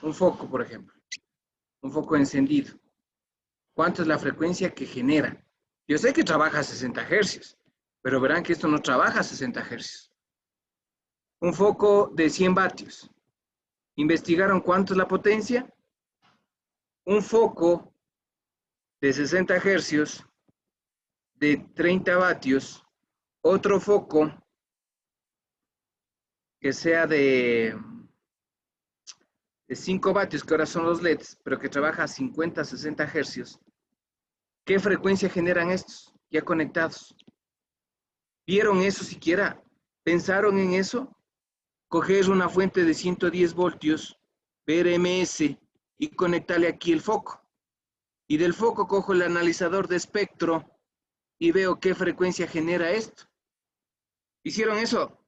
Un foco, por ejemplo, un foco encendido. ¿Cuánto es la frecuencia que genera? Yo sé que trabaja a 60 hercios, pero verán que esto no trabaja a 60 hercios. Un foco de 100 vatios. ¿Investigaron cuánto es la potencia? Un foco de 60 hercios, de 30 vatios, otro foco que sea de 5 vatios, que ahora son los LEDs, pero que trabaja a 50, 60 hercios. ¿Qué frecuencia generan estos ya conectados? ¿Vieron eso siquiera? ¿Pensaron en eso? Coger una fuente de 110 voltios, ver MS y conectarle aquí el foco. Y del foco cojo el analizador de espectro y veo qué frecuencia genera esto. ¿Hicieron eso?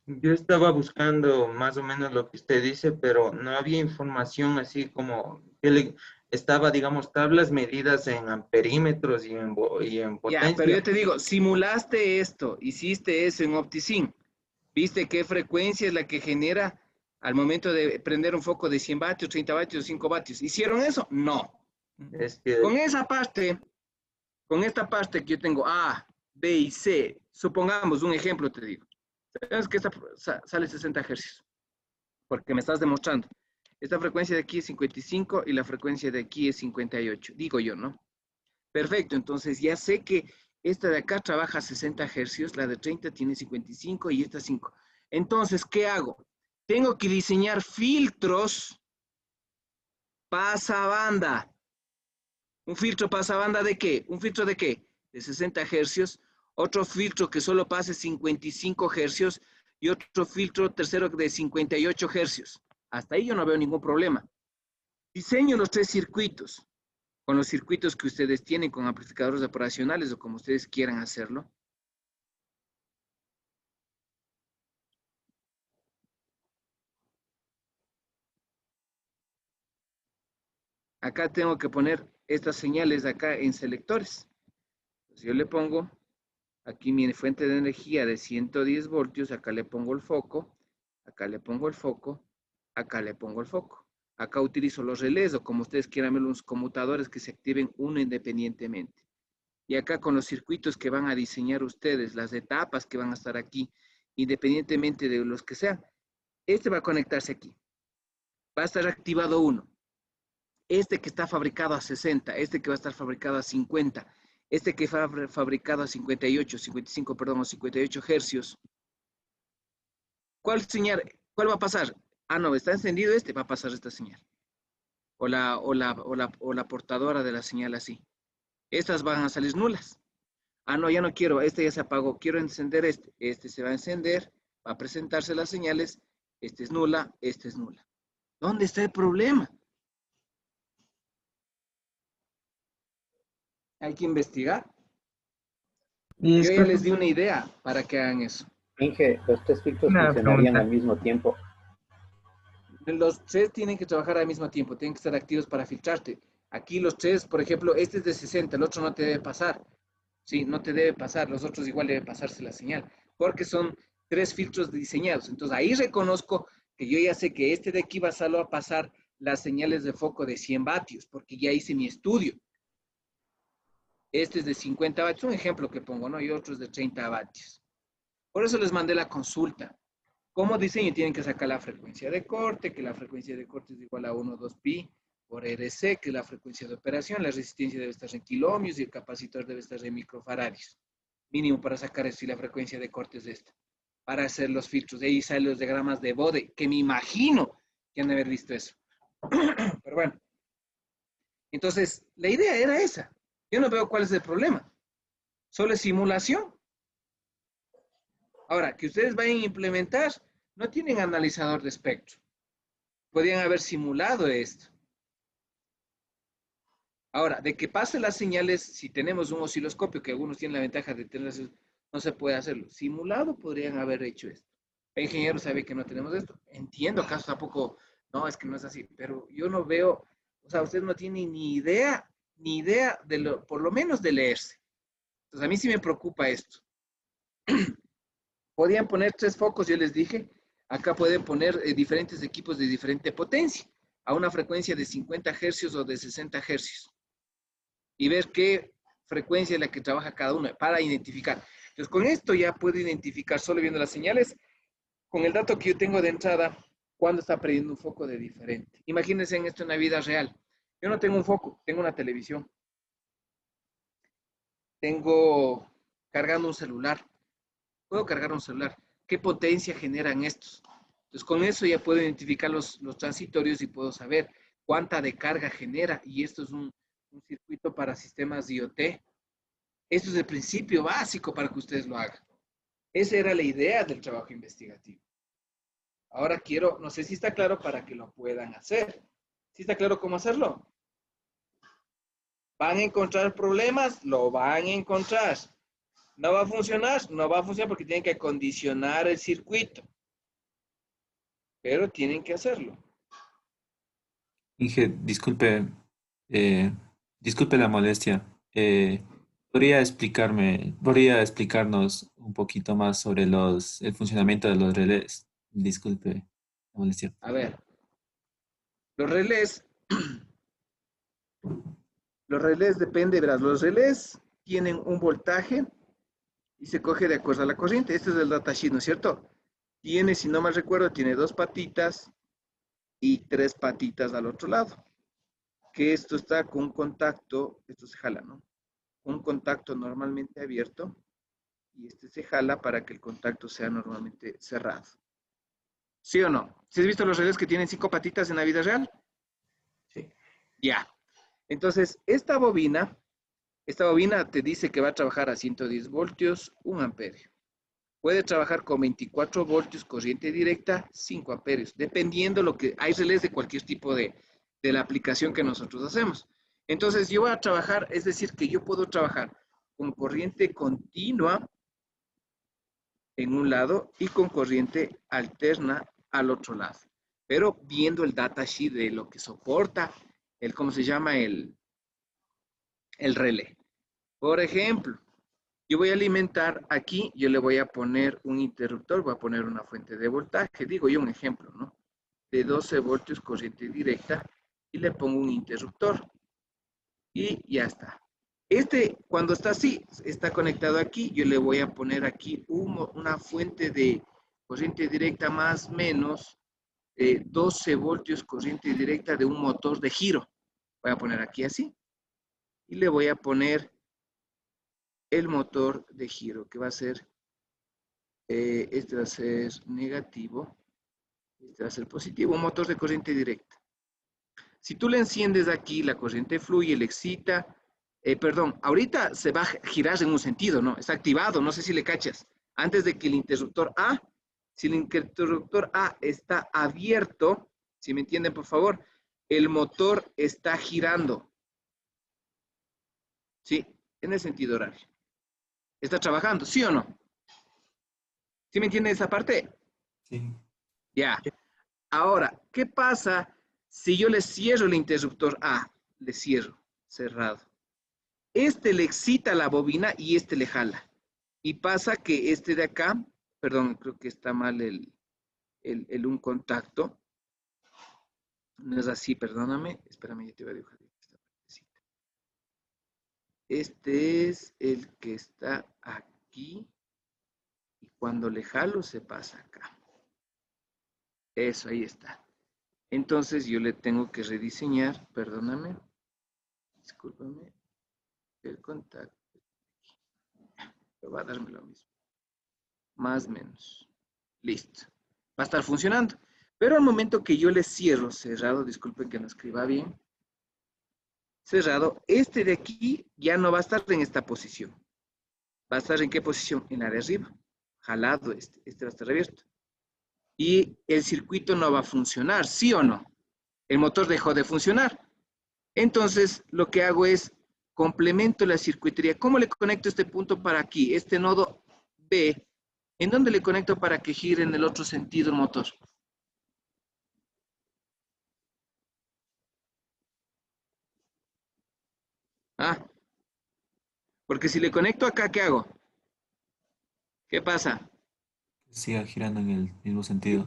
Yo estaba buscando más o menos lo que usted dice, pero no había información así como que estaba, digamos, tablas medidas en amperímetros y en Ya, pero potencia. yo te digo, simulaste esto, hiciste eso en OptiSync. ¿Viste qué frecuencia es la que genera al momento de prender un foco de 100 vatios, 30 vatios, 5 vatios? ¿Hicieron eso? No. Es que Con esa parte, con esta parte que yo tengo A, B y C, supongamos un ejemplo, te digo. Sabes que esta sale 60 hercios, porque me estás demostrando. Esta frecuencia de aquí es 55 y la frecuencia de aquí es 58, digo yo, ¿no? Perfecto, entonces ya sé que esta de acá trabaja a 60 hercios, la de 30 tiene 55 y esta 5. Entonces, ¿qué hago? Tengo que diseñar filtros pasabanda. ¿Un filtro pasabanda de qué? ¿Un filtro de qué? De 60 hercios. Otro filtro que solo pase 55 hercios y otro filtro tercero de 58 hercios. Hasta ahí yo no veo ningún problema. Diseño los 3 circuitos con los circuitos que ustedes tienen con amplificadores operacionales o como ustedes quieran hacerlo. Acá tengo que poner estas señales acá en selectores. Entonces yo le pongo aquí mi fuente de energía de 110 voltios, acá le pongo el foco, acá le pongo el foco, acá le pongo el foco. Acá utilizo los relés o como ustedes quieran ver, los conmutadores que se activen uno independientemente. Y acá con los circuitos que van a diseñar ustedes, las etapas que van a estar aquí, independientemente de los que sean, este va a conectarse aquí. Va a estar activado uno. Este que está fabricado a 60, este que va a estar fabricado a 50, este que fue fabricado a 58, 55, perdón, a 58 hercios. ¿Cuál señal? ¿Cuál va a pasar? Ah, no, está encendido este, va a pasar esta señal. O la portadora de la señal así. Estas van a salir nulas. Ah, no, ya no quiero, este ya se apagó. Quiero encender este. Este se va a encender, va a presentarse las señales. Este es nula, este es nula. ¿Dónde está el problema? Hay que investigar. Y Yo ya disculpe, les di una idea para que hagan eso. Inge, los tres filtros una funcionarían pregunta. al mismo tiempo. Los 3 tienen que trabajar al mismo tiempo, tienen que estar activos para filtrarte. Aquí los 3, por ejemplo, este es de 60, el otro no te debe pasar. Sí, no te debe pasar, los otros igual debe pasarse la señal, porque son 3 filtros diseñados. Entonces ahí reconozco que yo ya sé que este de aquí va solo a pasar las señales de foco de 100 vatios, porque ya hice mi estudio. Este es de 50 vatios, un ejemplo que pongo, ¿no? Y otro es de 30 vatios. Por eso les mandé la consulta. Como diseño tienen que sacar la frecuencia de corte, que la frecuencia de corte es igual a 1,2pi por RC, que es la frecuencia de operación, la resistencia debe estar en kiloohmios y el capacitor debe estar en microfaradios. Mínimo para sacar esto y la frecuencia de corte es esta. Para hacer los filtros. De ahí salen los diagramas de Bode, que me imagino que han de haber visto eso. Pero bueno. Entonces, la idea era esa. Yo no veo cuál es el problema. Solo es simulación. Ahora, que ustedes vayan a implementar, no tienen analizador de espectro. Podrían haber simulado esto. Ahora, de que pase las señales, si tenemos un osciloscopio, que algunos tienen la ventaja de tener, no se puede hacerlo. Simulado podrían haber hecho esto. El ingeniero sabe que no tenemos esto. Entiendo, acaso tampoco, no, es que no es así, pero yo no veo, o sea, ustedes no tienen ni idea de lo, por lo menos de leerse. Entonces, a mí sí me preocupa esto. Podían poner 3 focos, yo les dije, Acá puede poner diferentes equipos de diferente potencia, a una frecuencia de 50 hercios o de 60 hercios. Y ver qué frecuencia es la que trabaja cada uno para identificar. Entonces, con esto ya puedo identificar, solo viendo las señales, con el dato que yo tengo de entrada, cuándo está prendiendo un foco de diferente. Imagínense en esto en la vida real. Yo no tengo un foco, tengo una televisión. Tengo cargando un celular. Puedo cargar un celular. ¿Qué potencia generan estos? Entonces, con eso ya puedo identificar los transitorios y puedo saber cuánta de carga genera. Y esto es un circuito para sistemas IoT. Esto es el principio básico para que ustedes lo hagan. Esa era la idea del trabajo investigativo. Ahora quiero, no sé si está claro para que lo puedan hacer. ¿Sí está claro cómo hacerlo? ¿Van a encontrar problemas? Lo van a encontrar. ¿No va a funcionar? No va a funcionar porque tienen que acondicionar el circuito. Pero tienen que hacerlo. Inge, disculpe, disculpe la molestia. ¿Podría explicarnos un poquito más sobre el funcionamiento de los relés? Disculpe la molestia. A ver. Los relés. Los relés depende, verás. Los relés tienen un voltaje y se coge de acuerdo a la corriente. Este es el datasheet, ¿no es cierto? Tiene, si no mal recuerdo, tiene 2 patitas y 3 patitas al otro lado. Que esto está con un contacto, esto se jala, ¿no? Un contacto normalmente abierto y este se jala para que el contacto sea normalmente cerrado. ¿Sí o no? ¿Sí has visto los relés que tienen 5 patitas en la vida real? Sí. Ya. Entonces, esta bobina te dice que va a trabajar a 110 voltios, 1 amperio. Puede trabajar con 24 voltios, corriente directa, 5 amperios, dependiendo lo que hay relés de cualquier tipo de la aplicación que nosotros hacemos. Entonces, yo voy a trabajar, es decir, que yo puedo trabajar con corriente continua en un lado y con corriente alterna al otro lado. Pero viendo el datasheet de lo que soporta, ¿cómo se llama? El relé. Por ejemplo, yo voy a alimentar aquí, yo le voy a poner un interruptor, voy a poner una fuente de voltaje, digo yo un ejemplo, ¿no? De 12 voltios corriente directa y le pongo un interruptor y ya está. Cuando está así, está conectado aquí, yo le voy a poner aquí una fuente de corriente directa más o menos 12 voltios corriente directa de un motor de giro. Voy a poner aquí así y le voy a poner el motor de giro, que va a ser, este va a ser negativo, este va a ser positivo, un motor de corriente directa. Si tú le enciendes aquí, la corriente fluye, le excita, perdón, ahorita se va a girar en un sentido, ¿no? Está activado, no sé si le cachas. Antes de que el interruptor A, si el interruptor A está abierto, si me entienden por favor, el motor está girando. ¿Sí? En el sentido horario. ¿Está trabajando? ¿Sí o no? ¿Sí me entienden esa parte? Sí. Ya. Ahora, ¿qué pasa si yo le cierro el interruptor A? Le cierro, cerrado. Este le excita la bobina y este le jala. Y pasa que este de acá, perdón, creo que está mal un contacto. No es así, perdóname. Espérame, ya te voy a dibujar esta partecita. Este es el que está aquí. Y cuando le jalo se pasa acá. Eso, ahí está. Entonces yo le tengo que rediseñar, perdóname, discúlpame, el contacto. Va a darme lo mismo. Más o menos. Listo. Va a estar funcionando. Pero al momento que yo le cierro, cerrado, disculpen que no escriba bien, cerrado, este de aquí ya no va a estar en esta posición. ¿Va a estar en qué posición? En la de arriba. Jalado este va a estar abierto. Y el circuito no va a funcionar, ¿sí o no? El motor dejó de funcionar. Entonces, lo que hago es complemento la circuitería. ¿Cómo le conecto este punto para aquí? Este nodo B. ¿En dónde le conecto para que gire en el otro sentido el motor? Ah, porque si le conecto acá, ¿qué hago? ¿Qué pasa? Siga girando en el mismo sentido.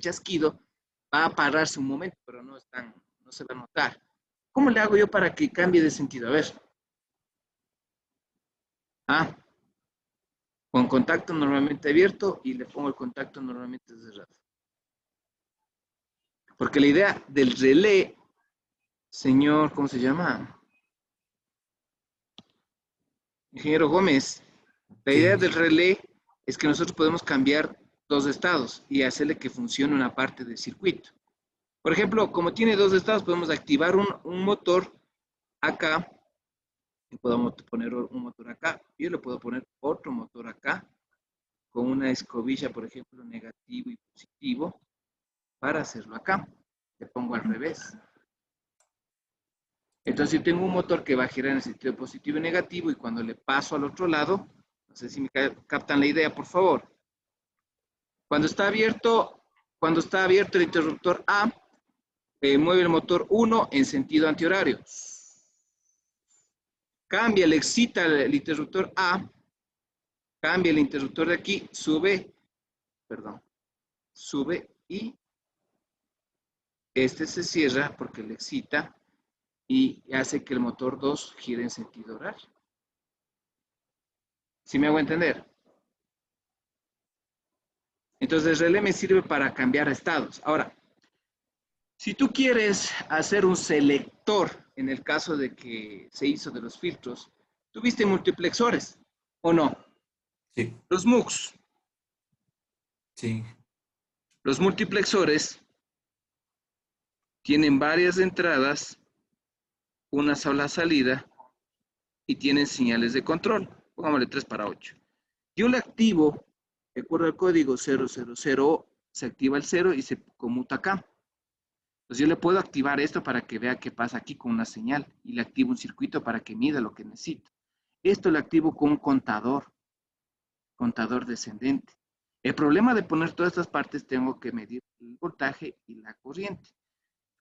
chasquido va a pararse un momento, pero no se va a notar. ¿Cómo le hago yo para que cambie de sentido? A ver. Con contacto normalmente abierto y le pongo el contacto normalmente cerrado. Porque la idea del relé, señor, ¿cómo se llama? Ingeniero Gómez, la idea del relé es que nosotros podemos cambiar dos estados y hacerle que funcione una parte del circuito. Por ejemplo, como tiene dos estados, podemos activar un motor acá y podemos poner un motor acá. Yo le puedo poner otro motor acá con una escobilla, por ejemplo, negativo y positivo para hacerlo acá. Le pongo al revés. Entonces, yo tengo un motor que va a girar en el sentido positivo y negativo y cuando le paso al otro lado, no sé si me captan la idea, por favor. Cuando está abierto el interruptor A, mueve el motor 1 en sentido antihorario. Cambia, le excita el interruptor A, cambia el interruptor de aquí, sube y este se cierra porque le excita y hace que el motor 2 gire en sentido horario. ¿Sí me hago entender? Entonces el relé me sirve para cambiar estados. Ahora, si tú quieres hacer un selector, en el caso de que se hizo de los filtros, ¿tuviste multiplexores o no? Sí, Los MUX. sí. Los multiplexores tienen varias entradas, una sola salida y tienen señales de control. Pongámosle 3 para 8. Yo le activo, de acuerdo al código 000, se activa el 0 y se conmuta acá. Entonces yo le puedo activar esto para que vea qué pasa aquí con una señal y le activo un circuito para que mida lo que necesito. Esto lo activo con un contador descendente. El problema de poner todas estas partes, tengo que medir el voltaje y la corriente.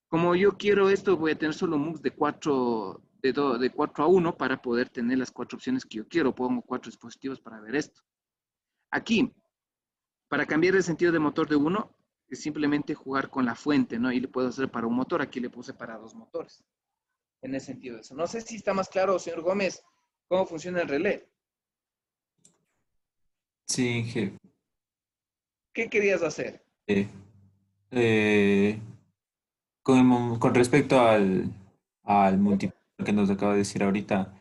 Como yo quiero esto, voy a tener solo MUX de 4 a 1 para poder tener las 4 opciones que yo quiero. Pongo 4 dispositivos para ver esto. Aquí, para cambiar el sentido de motor de uno, es simplemente jugar con la fuente, ¿no? Y le puedo hacer para un motor. Aquí le puse para 2 motores. En el sentido de eso. No sé si está más claro, señor Gómez, cómo funciona el relé. Sí, jefe. ¿Qué querías hacer? Eh, con respecto al multiplicador que nos acaba de decir ahorita,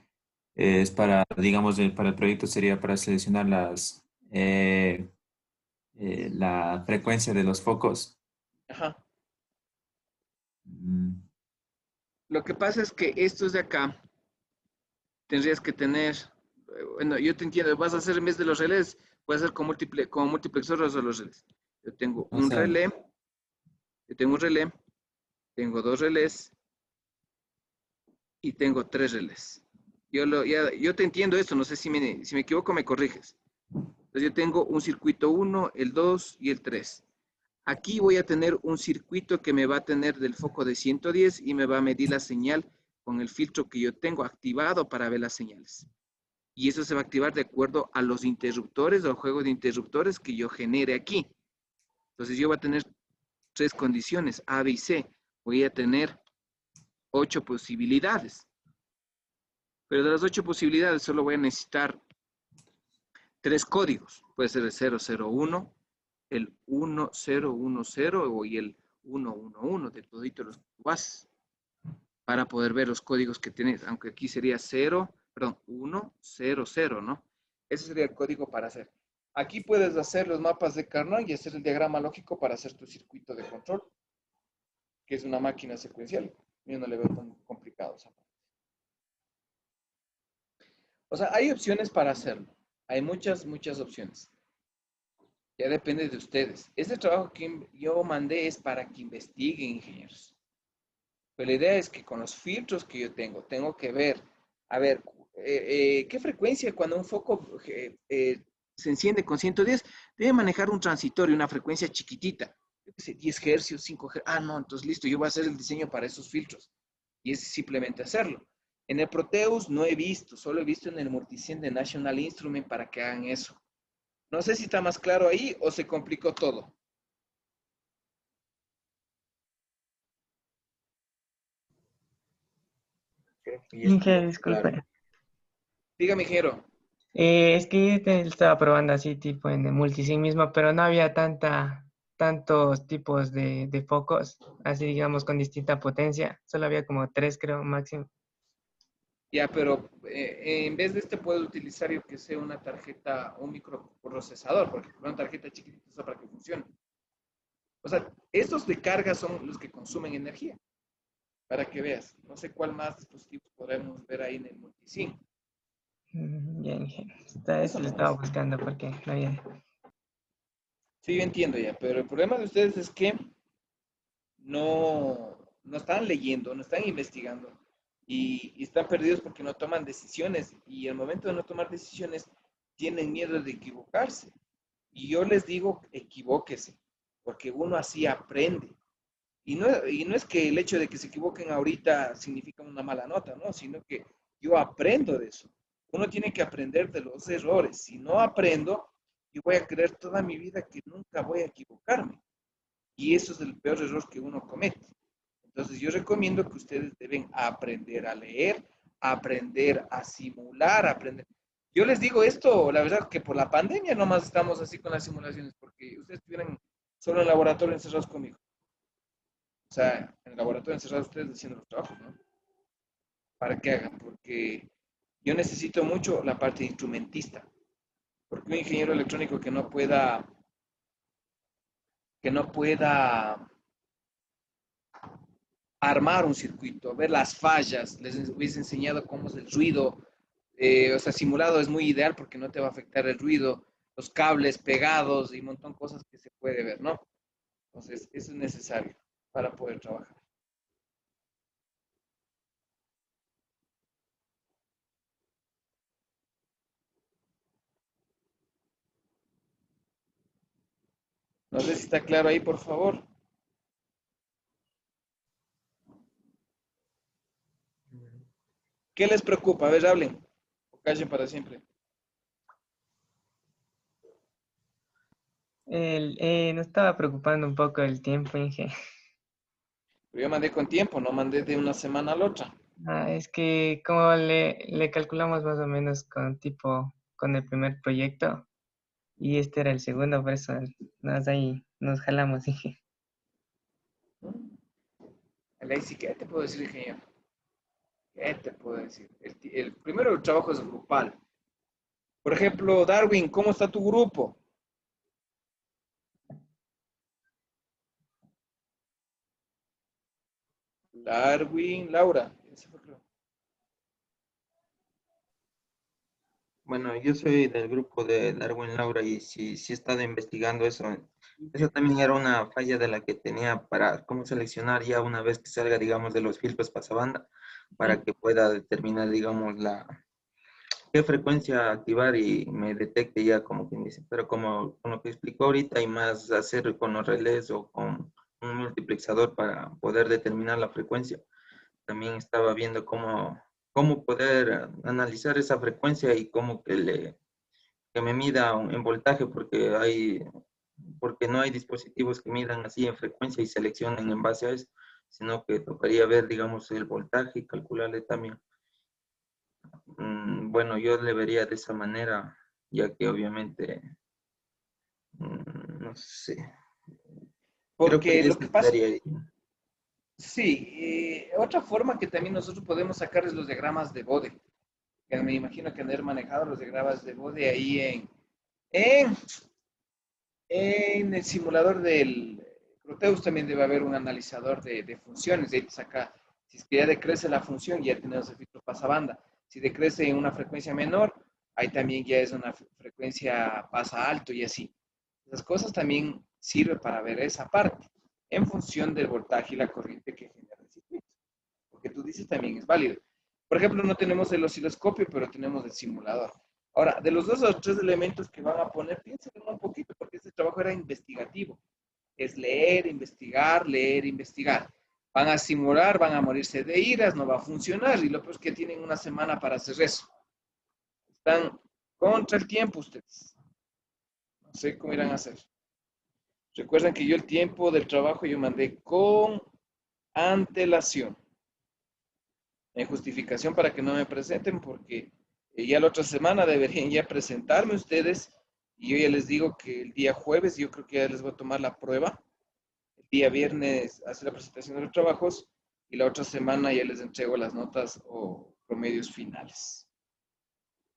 es para, digamos, para el proyecto sería para seleccionar la frecuencia de los focos. Ajá. Mm, Lo que pasa es que estos de acá tendrías que tener, bueno, yo te entiendo, vas a hacer en vez de los relés, puedes hacer con multiplexores o los relés. Yo tengo o un sea, relé, tengo 2 relés y tengo 3 relés. Yo te entiendo esto, no sé si me equivoco, me corriges. Entonces yo tengo un circuito 1, el 2 y el 3. Aquí voy a tener un circuito que me va a tener del foco de 110 y me va a medir la señal con el filtro que yo tengo activado para ver las señales. Y eso se va a activar de acuerdo a los interruptores o al juego de interruptores que yo genere aquí. Entonces yo voy a tener 3 condiciones, A, B y C. Voy a tener 8 posibilidades. Pero de las 8 posibilidades solo voy a necesitar 3 códigos. Puede ser el 001, el 1010 y el 111 de todito los bases para poder ver los códigos que tienes, aunque aquí sería 100, ¿no? Ese sería el código para hacer. Aquí puedes hacer los mapas de Carnot y hacer el diagrama lógico para hacer tu circuito de control, que es una máquina secuencial. Yo no le veo tan complicado esa parte. O sea, hay opciones para hacerlo. Hay muchas, muchas opciones. Ya depende de ustedes. Este trabajo que yo mandé es para que investiguen, ingenieros. Pero la idea es que con los filtros que yo tengo que ver, a ver, qué frecuencia cuando un foco se enciende con 110, debe manejar un transitorio, una frecuencia chiquitita, 10 hercios, 5 hercios. Ah, no, entonces listo, yo voy a hacer el diseño para esos filtros. Y es simplemente hacerlo. En el Proteus no he visto, solo he visto en el Multicien de National Instrument para que hagan eso. No sé si está más claro ahí o se complicó todo. Creo que ya Inge, está claro. disculpe. Dígame, Jero. Es que te estaba probando así tipo en el multisim mismo, pero no había tantos tipos de focos, así digamos con distinta potencia. Solo había como 3, creo, máximo. Ya, pero en vez de este puedo utilizar yo que sea una tarjeta, un microprocesador, porque una tarjeta chiquitita es para que funcione. O sea, estos de carga son los que consumen energía, para que veas. No sé cuál más dispositivos podremos ver ahí en el multisim. Ya, Inge. Eso Eso lo no estaba es. buscando porque no había. Sí, yo entiendo ya, pero el problema de ustedes es que no están leyendo, no están investigando y están perdidos porque no toman decisiones y al momento de no tomar decisiones tienen miedo de equivocarse. Y yo les digo, equivóquese, porque uno así aprende. Y no es que el hecho de que se equivoquen ahorita significa una mala nota, ¿no? Sino que yo aprendo de eso. Uno tiene que aprender de los errores. Si no aprendo, yo voy a creer toda mi vida que nunca voy a equivocarme. Y eso es el peor error que uno comete. Entonces yo recomiendo que ustedes deben aprender a leer, aprender a simular, aprender. Yo les digo esto, la verdad que por la pandemia nomás estamos así con las simulaciones, porque ustedes estuvieran solo en el laboratorio encerrados conmigo. O sea, en el laboratorio encerrados ustedes haciendo los trabajos, ¿no? Para que hagan, porque yo necesito mucho la parte de instrumentista, porque un ingeniero electrónico que no pueda armar un circuito, ver las fallas, les hubiese enseñado cómo es el ruido, o sea, simulado es muy ideal porque no te va a afectar el ruido, los cables pegados y un montón de cosas que se puede ver, ¿no? Entonces, eso es necesario para poder trabajar. No sé si está claro ahí, por favor. ¿Qué les preocupa? A ver, hablen. O callen para siempre. Nos estaba preocupando un poco el tiempo, Inge. Pero yo mandé con tiempo, no mandé de una semana a la otra. Es que como le calculamos más o menos con el primer proyecto y este era el segundo, por eso ahí nos jalamos, Inge. Ahí sí, ¿qué te puedo decir, ingeniero? ¿Qué te puedo decir? Primero, el trabajo es grupal. Por ejemplo, Darwin, ¿cómo está tu grupo? Darwin, Laura. Ese fue, creo. Bueno, yo soy del grupo de Darwin Laura y sí he estado investigando eso. Esa también era una falla de la que tenía para cómo seleccionar ya una vez que salga, digamos, de los filtros pasabanda, para que pueda determinar, digamos, qué frecuencia activar y me detecte ya como quien dice. Pero como con lo que explicó ahorita, hay más hacer con los relés o con un multiplexador para poder determinar la frecuencia. También estaba viendo cómo poder analizar esa frecuencia y cómo que me mida en voltaje, porque no hay dispositivos que midan así en frecuencia y seleccionen en base a eso, sino que tocaría ver, digamos, el voltaje y calcularle también. Bueno, yo le vería de esa manera, ya que obviamente, no sé, creo que Porque lo eso que pasa, estaría ahí. sí, otra forma que también nosotros podemos sacar es los diagramas de Bode. Que me imagino que haber manejado los diagramas de Bode ahí en, en el simulador del Proteus también debe haber un analizador de funciones. De ahí te saca, si es que ya decrece la función, ya tenemos el filtro pasabanda. Si decrece en una frecuencia menor, ahí también ya es una frecuencia pasa alto y así. Esas cosas también sirven para ver esa parte en función del voltaje y la corriente que genera el circuito. Porque tú dices también es válido. Por ejemplo, no tenemos el osciloscopio, pero tenemos el simulador. Ahora, de los dos o tres elementos que van a poner, piensen un poquito, porque este trabajo era investigativo. Es leer, investigar, investigar. Van a simular, van a morirse de iras, no va a funcionar. Y lo peor es que tienen una semana para hacer eso. Están contra el tiempo ustedes. No sé cómo irán a hacer. Recuerden que yo el tiempo del trabajo yo mandé con antelación. En justificación para que no me presenten, porque ya la otra semana deberían ya presentarme ustedes. Y yo ya les digo que el día jueves yo creo que ya les voy a tomar la prueba. El día viernes hacer la presentación de los trabajos y la otra semana ya les entrego las notas o promedios finales.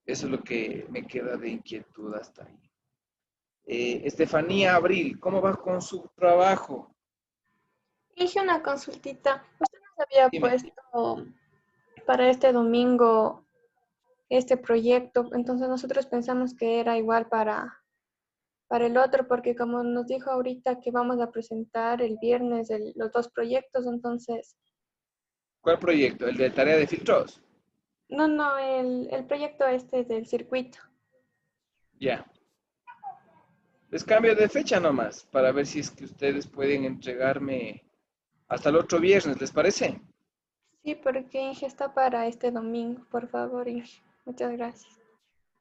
Eso es lo que me queda de inquietud hasta ahí. Estefanía Abril, ¿cómo va con su trabajo? Hice una consultita. Usted nos había Dime. puesto para este domingo este proyecto, entonces nosotros pensamos que era igual para el otro, porque como nos dijo ahorita que vamos a presentar el viernes los dos proyectos, entonces, ¿Cuál proyecto? ¿El de tarea de filtros? no, el proyecto este del circuito. Ya. Les cambio de fecha nomás para ver si es que ustedes pueden entregarme hasta el otro viernes, ¿les parece? Sí, porque Inge está para este domingo, por favor, Inge. Muchas gracias.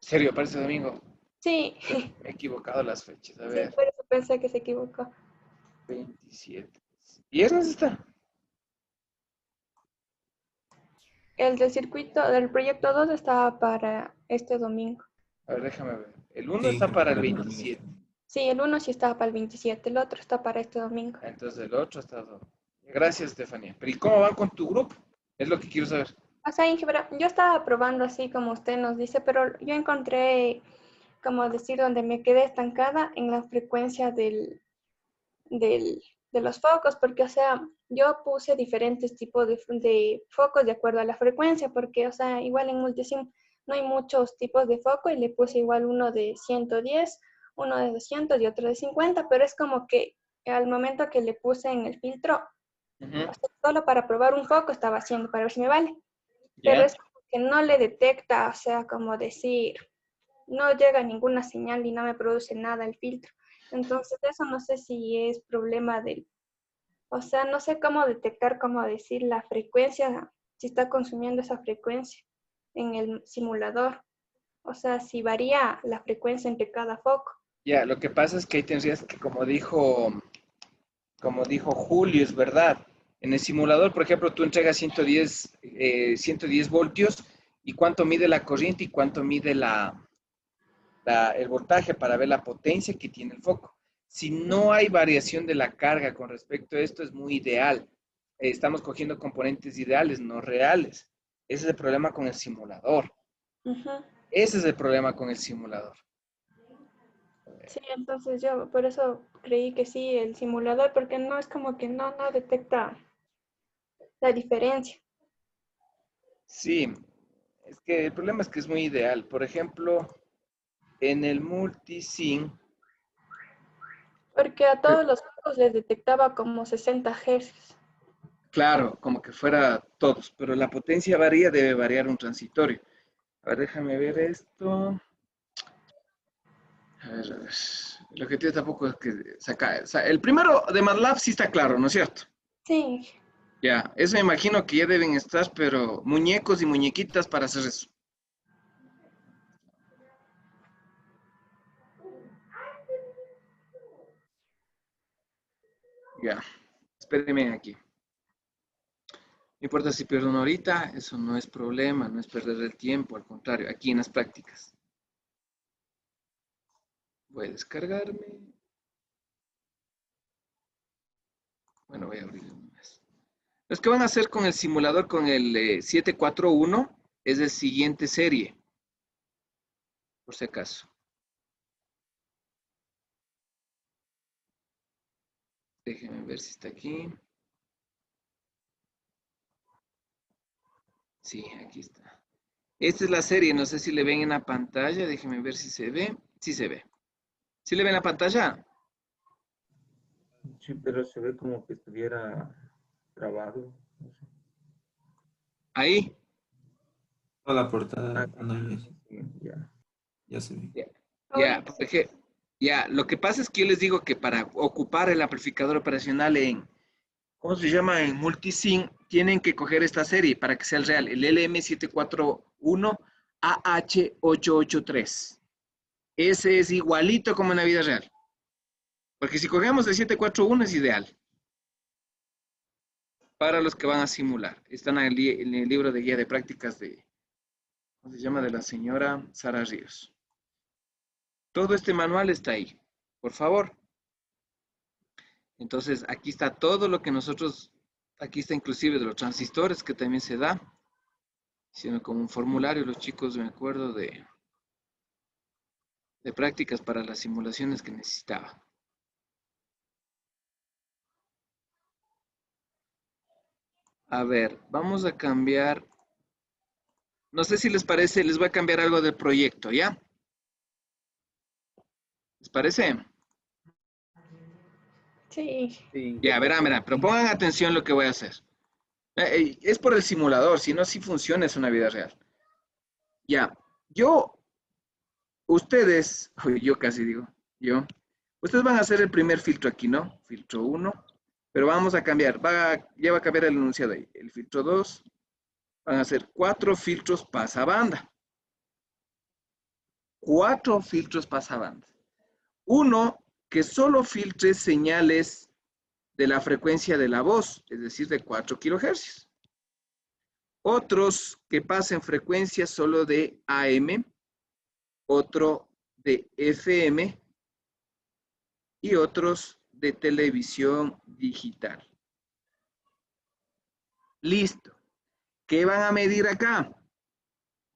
Serio, para este domingo. Sí, Me he equivocado las fechas. A sí, ver, por eso pensé que se equivocó. 27. ¿Viernes está? El del circuito, del proyecto 2 estaba para este domingo. A ver, déjame ver. El uno Sí, está creo que para el para el domingo. 27. Sí, el uno sí estaba para el 27, el otro está para este domingo. Entonces el otro está todo. Gracias, Estefanía. Pero ¿y cómo van con tu grupo? Es lo que quiero saber. O sea, Inge, yo estaba probando así como usted nos dice, pero yo encontré, como decir, donde me quedé estancada en la frecuencia del de los focos, porque, o sea, yo puse diferentes tipos de focos de acuerdo a la frecuencia, porque, o sea, igual en Multisim no hay muchos tipos de foco y le puse igual uno de 110, uno de 200 y otro de 50, pero es como que al momento que le puse en el filtro, Ujú. o sea, solo para probar un foco estaba haciendo para ver si me vale, pero ¿Ya? es como que no le detecta, o sea, como decir, no llega ninguna señal y no me produce nada el filtro. Entonces, eso no sé si es problema del, o sea, no sé cómo detectar, cómo decir la frecuencia, si está consumiendo esa frecuencia en el simulador. O sea, si varía la frecuencia entre cada foco. Ya, lo que pasa es que ahí tendrías que, como dijo Julio, es verdad. En el simulador, por ejemplo, tú entregas 110 voltios y cuánto mide la corriente y cuánto mide el voltaje para ver la potencia que tiene el foco. Si no hay variación de la carga con respecto a esto, es muy ideal. Estamos cogiendo componentes ideales, no reales. Ese es el problema con el simulador. Ujú. Ese es el problema con el simulador. Sí, entonces yo por eso creí que sí, el simulador, porque no es como que no detecta la diferencia. Sí, es que el problema es que es muy ideal. Por ejemplo, en el multisync, Porque a todos los focos les detectaba como 60 Hz. claro, como que fuera todos, pero la potencia varía, debe variar un transitorio. A ver, déjame ver esto. A ver. El objetivo tampoco es que saca. El primero de MATLAB sí está claro, ¿no es cierto? Sí, Ya, eso me imagino que ya deben estar, pero muñecos y muñequitas para hacer eso. Ya, espérenme aquí. No importa si pierdo una horita, eso no es problema, no es perder el tiempo, al contrario, aquí en las prácticas. Voy a descargarme. Bueno, voy a abrir una vez. Los que van a hacer con el simulador con el 741 es de siguiente serie, por si acaso. Déjenme ver si está aquí. Sí, aquí está. Esta es la serie, no sé si le ven en la pantalla, déjenme ver si se ve. Sí se ve. ¿Sí le ven la pantalla? Sí, pero se ve como que estuviera trabado. No sé. Ahí. Toda la portada, Ah, no, ya, sí, ya. ya se ve. Ya, ya, ahorita. porque ya, lo que pasa es que yo les digo que para ocupar el amplificador operacional en, ¿cómo se llama? En multisync, tienen que coger esta serie para que sea el real, el LM741 AH883. Ese es igualito como en la vida real. Porque si cogemos el 741 es ideal para los que van a simular. Están en el libro de guía de prácticas de, ¿cómo se llama? De la señora Sara Ríos. Todo este manual está ahí. Por favor. Entonces, aquí está todo lo que nosotros, aquí está inclusive de los transistores que también se da. Hicieron como un formulario los chicos, me acuerdo, de prácticas para las simulaciones que necesitaba. A ver, vamos a cambiar. No sé si les parece, les voy a cambiar algo del proyecto, ¿ya? ¿Les parece? Sí, Sí, Ya, verán, pero pongan atención lo que voy a hacer. Es por el simulador, si no, sí funciona, es una vida real. Ya, ustedes, yo casi digo, ustedes van a hacer el primer filtro aquí, ¿no? Filtro 1, pero vamos a cambiar, ya va a cambiar el enunciado ahí. El filtro 2, van a ser 4 filtros pasabanda. 4 filtros pasabanda. Uno que solo filtre señales de la frecuencia de la voz, es decir, de 4 kilohercios. Otros que pasen frecuencias solo de AM, otro de FM y otros de televisión digital. Listo. ¿Qué van a medir acá?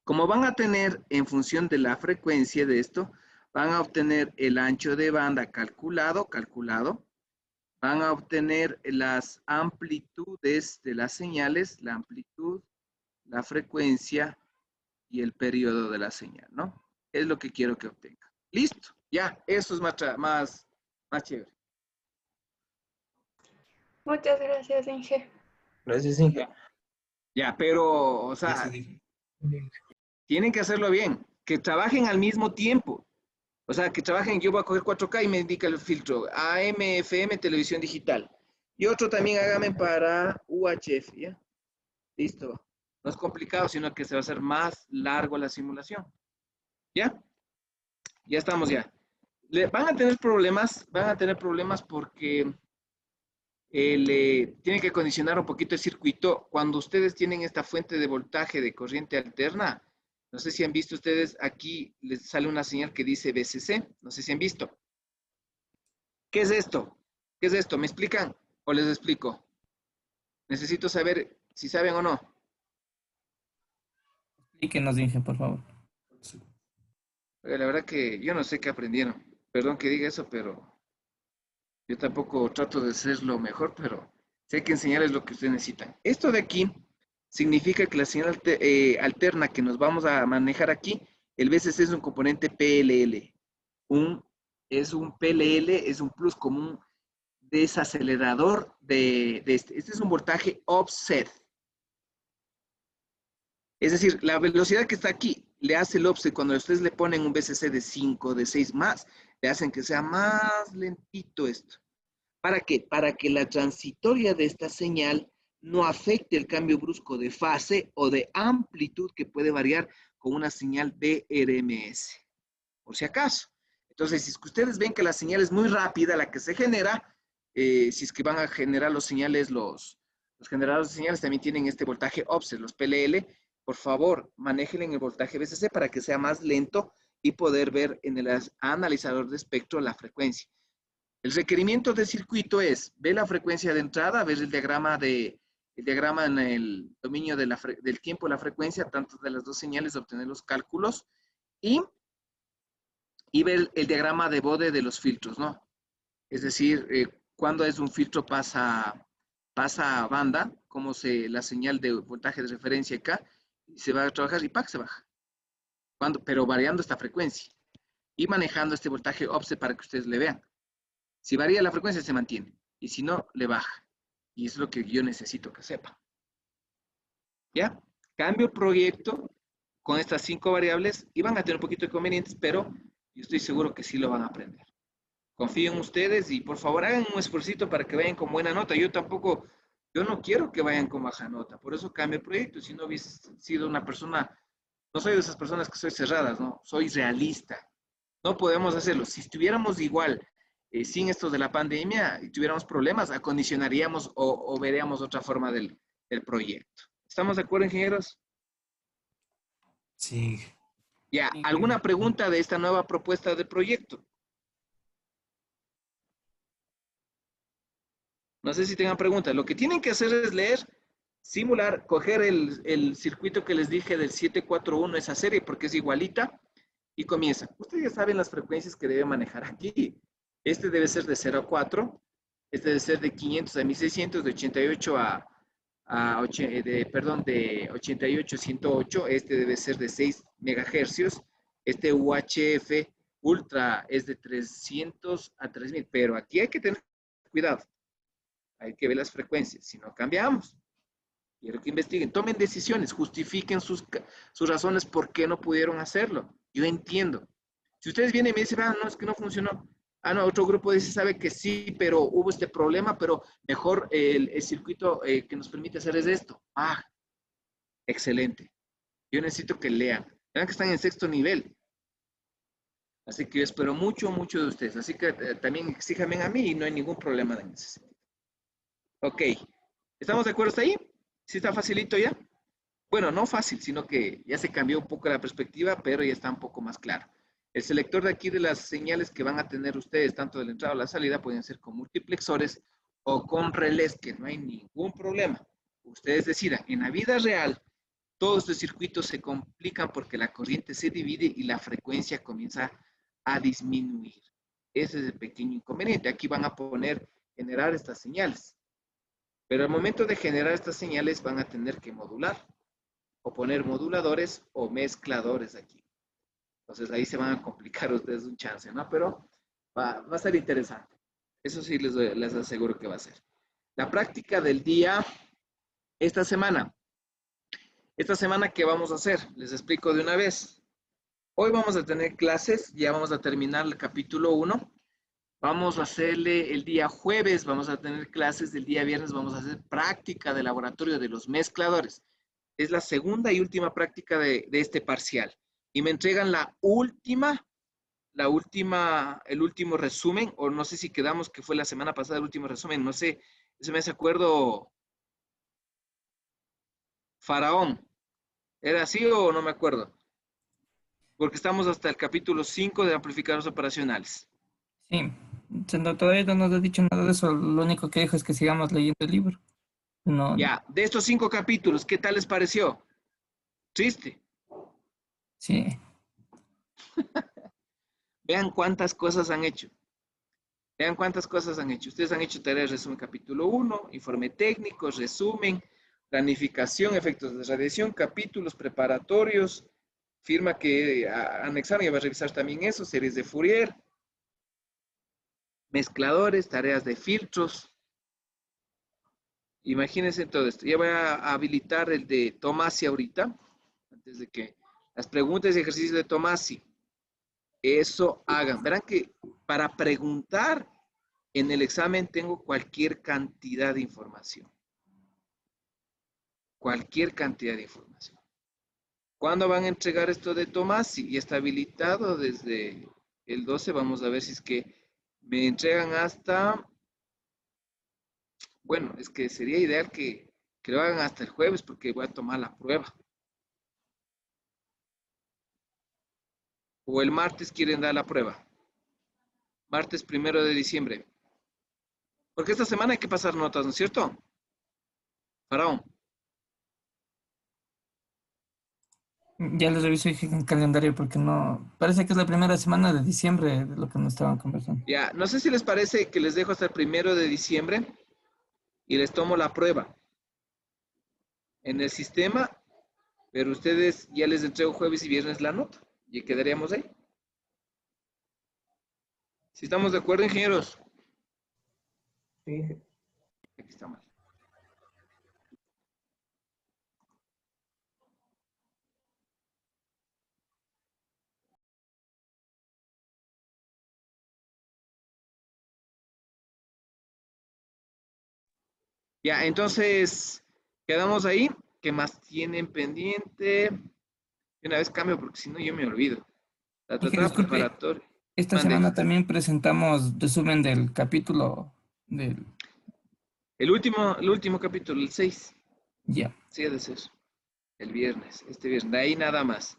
Como van a tener en función de la frecuencia de esto, van a obtener el ancho de banda calculado, van a obtener las amplitudes de las señales, la amplitud, la frecuencia y el periodo de la señal, ¿no? Es lo que quiero que obtenga. Listo, ya, eso es más chévere. Muchas gracias, Inge. Gracias, Inge. Ya, pero, o sea, tienen que hacerlo bien, que trabajen al mismo tiempo. O sea, que trabajen, yo voy a coger 4K y me indica el filtro AM, FM, televisión digital. Y otro también hágame para UHF, ¿ya? Listo. No es complicado, sino que se va a hacer más largo la simulación. ¿Ya? Ya estamos ya. Van a tener problemas porque tienen que condicionar un poquito el circuito. Cuando ustedes tienen esta fuente de voltaje de corriente alterna, no sé si han visto ustedes, aquí les sale una señal que dice VCC, no sé si han visto. ¿Qué es esto? ¿Qué es esto? ¿Me explican o les explico? Necesito saber si saben o no. Explíquenos, Inge, por favor. La verdad que yo no sé qué aprendieron. Perdón que diga eso, pero yo tampoco trato de ser lo mejor, pero sé que enseñarles lo que ustedes necesitan. Esto de aquí significa que la señal alterna que nos vamos a manejar aquí, el VCC es un componente PLL. Es un PLL, es un plus común desacelerador de este. Este es un voltaje offset. Es decir, la velocidad que está aquí le hace el offset cuando ustedes le ponen un VCC de 5, de 6 más, le hacen que sea más lentito esto. ¿Para qué? Para que la transitoria de esta señal no afecte el cambio brusco de fase o de amplitud que puede variar con una señal de RMS, por si acaso. Entonces, si es que ustedes ven que la señal es muy rápida, la que se genera, si es que van a generar los señales, los generadores de señales también tienen este voltaje offset, los PLL, por favor, manejen el voltaje VCC para que sea más lento y poder ver en el analizador de espectro la frecuencia. El requerimiento del circuito es, ve la frecuencia de entrada, ves el diagrama en el dominio del tiempo, la frecuencia, tanto de las dos señales, obtener los cálculos y ver el diagrama de Bode de los filtros, ¿no? Es decir, cuando es un filtro pasa a banda, como la señal de voltaje de referencia acá, se va a trabajar y ¡pac! Se baja. Pero variando esta frecuencia y manejando este voltaje offset para que ustedes le vean. Si varía la frecuencia, se mantiene. Y si no, le baja. Y eso es lo que yo necesito que sepan. ¿Ya? Cambio el proyecto con estas 5 variables y van a tener un poquito de inconvenientes, pero yo estoy seguro que sí lo van a aprender. Confío en ustedes y por favor hagan un esfuercito para que vayan con buena nota. Yo no quiero que vayan con baja nota. Por eso cambio el proyecto. Si no hubiese sido una persona, no soy de esas personas que soy cerradas, no. Soy realista. No podemos hacerlo. Si estuviéramos igual, sin esto de la pandemia y tuviéramos problemas, acondicionaríamos o veríamos otra forma del proyecto. ¿Estamos de acuerdo, ingenieros? Sí. Ya, ¿alguna pregunta de esta nueva propuesta de proyecto? No sé si tengan preguntas. Lo que tienen que hacer es leer, simular, coger el circuito que les dije del 741, esa serie, porque es igualita, y comienza. Ustedes ya saben las frecuencias que debe manejar aquí. Este debe ser de 0 a 4, este debe ser de 500 a 1600, de 88 de 88 a 108, este debe ser de 6 megahercios, este UHF Ultra es de 300 a 3000, pero aquí hay que tener cuidado, hay que ver las frecuencias, si no cambiamos. Quiero que investiguen, tomen decisiones, justifiquen sus razones por qué no pudieron hacerlo. Yo entiendo. Si ustedes vienen y me dicen, no, es que no funcionó. No, otro grupo dice, sabe que sí, pero hubo este problema, pero mejor el circuito que nos permite hacer es esto. Excelente. Yo necesito que lean. Vean que están en 6º nivel. Así que yo espero mucho, mucho de ustedes. Así que también exíjanme a mí y no hay ningún problema en ese sentido. Ok. ¿Estamos de acuerdo hasta ahí? ¿Sí está facilito ya? Bueno, no fácil, sino que ya se cambió un poco la perspectiva, pero ya está un poco más claro. El selector de aquí de las señales que van a tener ustedes, tanto de la entrada o la salida, pueden ser con multiplexores o con relés, que no hay ningún problema. Ustedes decidan. En la vida real, todos estos circuitos se complican porque la corriente se divide y la frecuencia comienza a disminuir. Ese es el pequeño inconveniente. Aquí van a poner generar estas señales. Pero al momento de generar estas señales van a tener que modular o poner moduladores o mezcladores aquí. Entonces ahí se van a complicar ustedes un chance, ¿no? Pero va a ser interesante. Eso sí les aseguro que va a ser. La práctica del día, esta semana. Esta semana, ¿qué vamos a hacer? Les explico de una vez. Hoy vamos a tener clases, ya vamos a terminar el capítulo 1. Vamos a hacerle el día jueves, vamos a tener clases, del día viernes vamos a hacer práctica de laboratorio de los mezcladores. Es la segunda y última práctica de este parcial. Y me entregan el último resumen, o no sé si quedamos que fue la semana pasada el último resumen, no sé, ese me acuerdo, Faraón. ¿Era así o no me acuerdo? Porque estamos hasta el capítulo 5 de amplificadores operacionales. Sí, todavía no nos ha dicho nada de eso. Lo único que dijo es que sigamos leyendo el libro. No, Ya, de estos 5 capítulos, ¿qué tal les pareció? Triste. sí. Vean cuántas cosas han hecho. Vean cuántas cosas han hecho. Ustedes han hecho tareas de resumen capítulo 1, informe técnico, resumen, planificación, efectos de radiación, capítulos preparatorios, firma que anexaron y va a revisar también eso, series de Fourier, mezcladores, tareas de filtros. Imagínense todo esto. Ya voy a habilitar el de Tomasi ahorita, antes de que las preguntas y ejercicios de Tomasi. Eso hagan. Verán que para preguntar en el examen tengo cualquier cantidad de información. Cualquier cantidad de información. ¿Cuándo van a entregar esto de Tomasi? Y está habilitado desde el 12. Vamos a ver si es que me entregan hasta... Bueno, es que sería ideal que lo hagan hasta el jueves porque voy a tomar la prueba. O el martes quieren dar la prueba. Martes 1 de diciembre. Porque esta semana hay que pasar notas, ¿no es cierto? Faraón. Ya les reviso el calendario porque no... Parece que es la primera semana de diciembre de lo que nos estaban conversando. Ya, no sé si les parece que les dejo hasta el 1 de diciembre y les tomo la prueba en el sistema, pero ustedes ya les entrego jueves y viernes la nota y quedaríamos ahí. ¿Si estamos de acuerdo, ingenieros? Sí. Aquí está mal. Ya, entonces, quedamos ahí. ¿Qué más tienen pendiente? Una vez cambio porque si no yo me olvido. La Dije, tratada disculpe, preparatoria. esta Mande. semana también presentamos resumen del capítulo del... El último capítulo, el 6. Ya. Sí, ha de ser. El viernes, este viernes. De ahí nada más.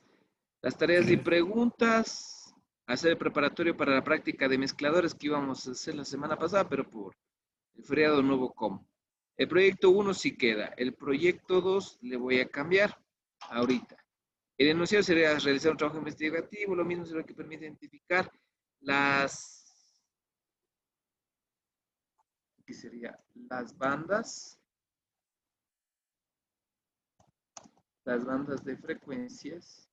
Las tareas y preguntas. Hacer el preparatorio para la práctica de mezcladores que íbamos a hacer la semana pasada, pero por el feriado no hubo cómo. El proyecto 1 sí queda. El proyecto 2 le voy a cambiar ahorita. El enunciado sería realizar un trabajo investigativo. Lo mismo será que permite identificar ¿qué sería? Las bandas de frecuencias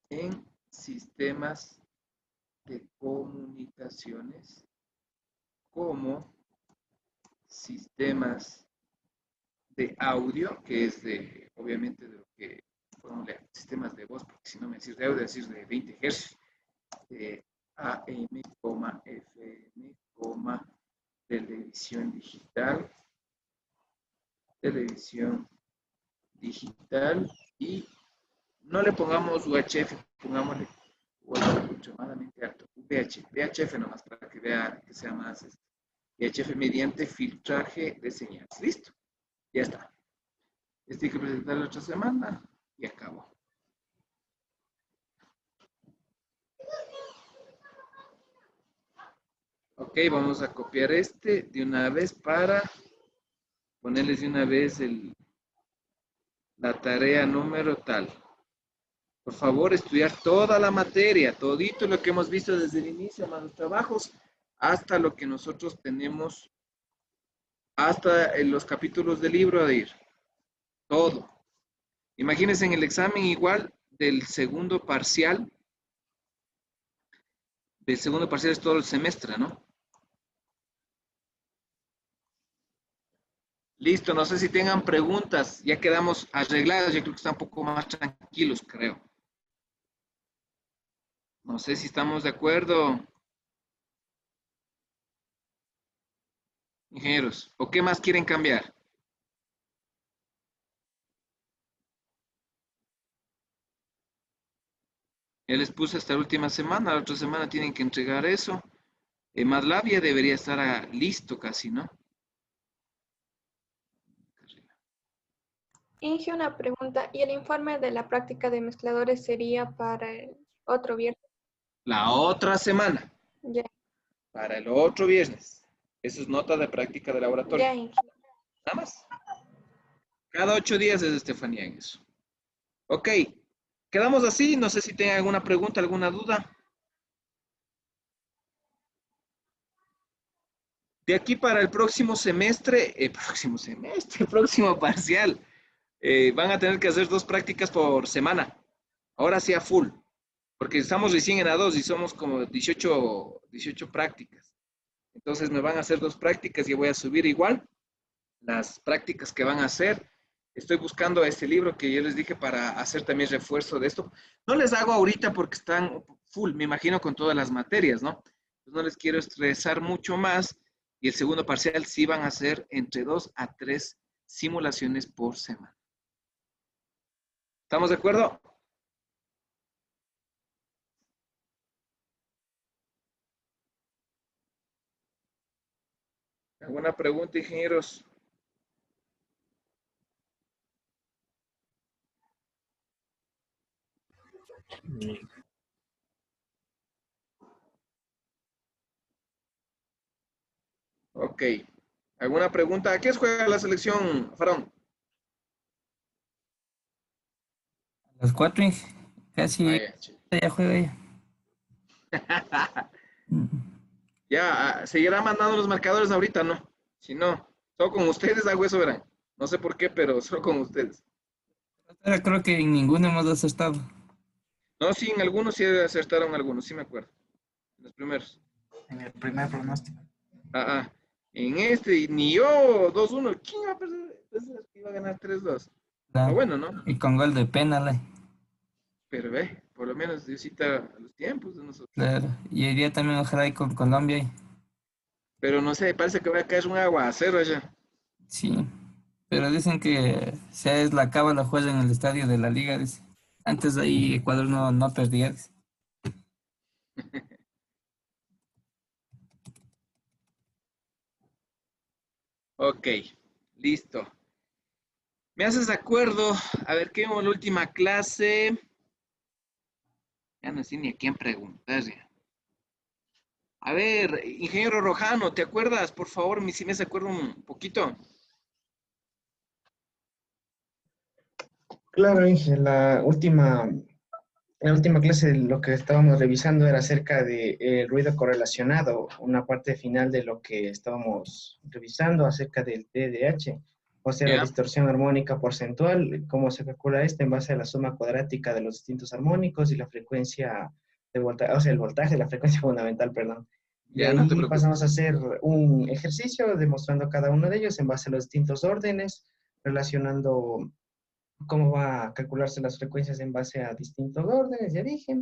en sistemas de comunicaciones como sistemas de audio, que es de, obviamente, de lo que podemos leer, sistemas de voz, porque si no me decís de audio, decir de 20 Hz, de AM, FM, televisión digital, y no le pongamos UHF, pongámosle algo extremadamente alto, VHF nomás, para que vea que sea más VHF mediante filtraje de señales. Listo, ya está. Este hay que presentar la otra semana y acabó. Ok, vamos a copiar este de una vez para ponerles de una vez la tarea número tal. Por favor, estudiar toda la materia, todito lo que hemos visto desde el inicio, más los trabajos, hasta lo que nosotros tenemos, hasta en los capítulos del libro de ir. Todo. Imagínense en el examen igual del segundo parcial. Del segundo parcial es todo el semestre, ¿no? Listo, no sé si tengan preguntas. Ya quedamos arreglados. Yo creo que están un poco más tranquilos, creo. No sé si estamos de acuerdo. Ingenieros, ¿o qué más quieren cambiar? Ya les puse hasta la última semana. La otra semana tienen que entregar eso. MATLAB ya debería estar listo casi, ¿no? Inge, una pregunta. ¿Y el informe de la práctica de mezcladores sería para el otro viernes? La otra semana, Ya, para el otro viernes. Eso es nota de práctica de laboratorio. ya, Inge. Nada más. Cada 8 días es Estefanía en eso. Ok, quedamos así. No sé si tienen alguna pregunta, alguna duda. De aquí para el próximo semestre, próximo parcial, van a tener que hacer 2 prácticas por semana. Ahora sí a full, porque estamos recién en A2 y somos como 18 prácticas. Entonces me van a hacer 2 prácticas y voy a subir igual las prácticas que van a hacer. Estoy buscando este libro que yo les dije para hacer también refuerzo de esto. No les hago ahorita porque están full, me imagino, con todas las materias, ¿no? Pues no les quiero estresar mucho más. Y el segundo parcial sí van a hacer entre 2 a 3 simulaciones por semana. ¿Estamos de acuerdo? ¿Alguna pregunta, ingenieros? Ok. ¿Alguna pregunta? ¿A qué juega la selección, Farón? Las 4, casi Vaya, che. ya juega ella. Ya, seguirá mandando los marcadores ahorita, ¿no? Si no, solo con ustedes hago eso, verán. No sé por qué, pero solo con ustedes. Ahora creo que en ninguno hemos acertado. No, sí, en algunos sí acertaron algunos, sí me acuerdo. En los primeros. En el primer pronóstico. En este, ni yo, 2-1. ¿Quién iba a perder? Pensé que iba a ganar 3-2. Lo bueno, ¿no? Y con gol de penal. Pero ve, por lo menos Diosita a los tiempos de nosotros. Claro. Y hoy día también ojalá y con Colombia. Pero no sé, parece que va a caer un aguacero allá. Sí. Pero dicen que se es la cábala juega en el estadio de la liga. Dice. Antes de ahí Ecuador no perdía. Dice. Ok, listo. ¿Me haces acuerdo? A ver, ¿qué vimos la última clase? Ya no sé ni a quién preguntar ya. A ver, ingeniero Rojano, ¿te acuerdas? Por favor, si me acuerdo un poquito. Claro, Inge, la última clase lo que estábamos revisando era acerca de ruido correlacionado, una parte final de lo que estábamos revisando acerca del TDH, o sea, la Ya, distorsión armónica porcentual, cómo se calcula esto en base a la suma cuadrática de los distintos armónicos y la frecuencia de voltaje, o sea, el voltaje de la frecuencia fundamental, perdón. De ya, no te ahí pasamos a preocupes. hacer un ejercicio demostrando cada uno de ellos en base a los distintos órdenes, relacionando cómo va a calcularse las frecuencias en base a distintos órdenes, ya dije,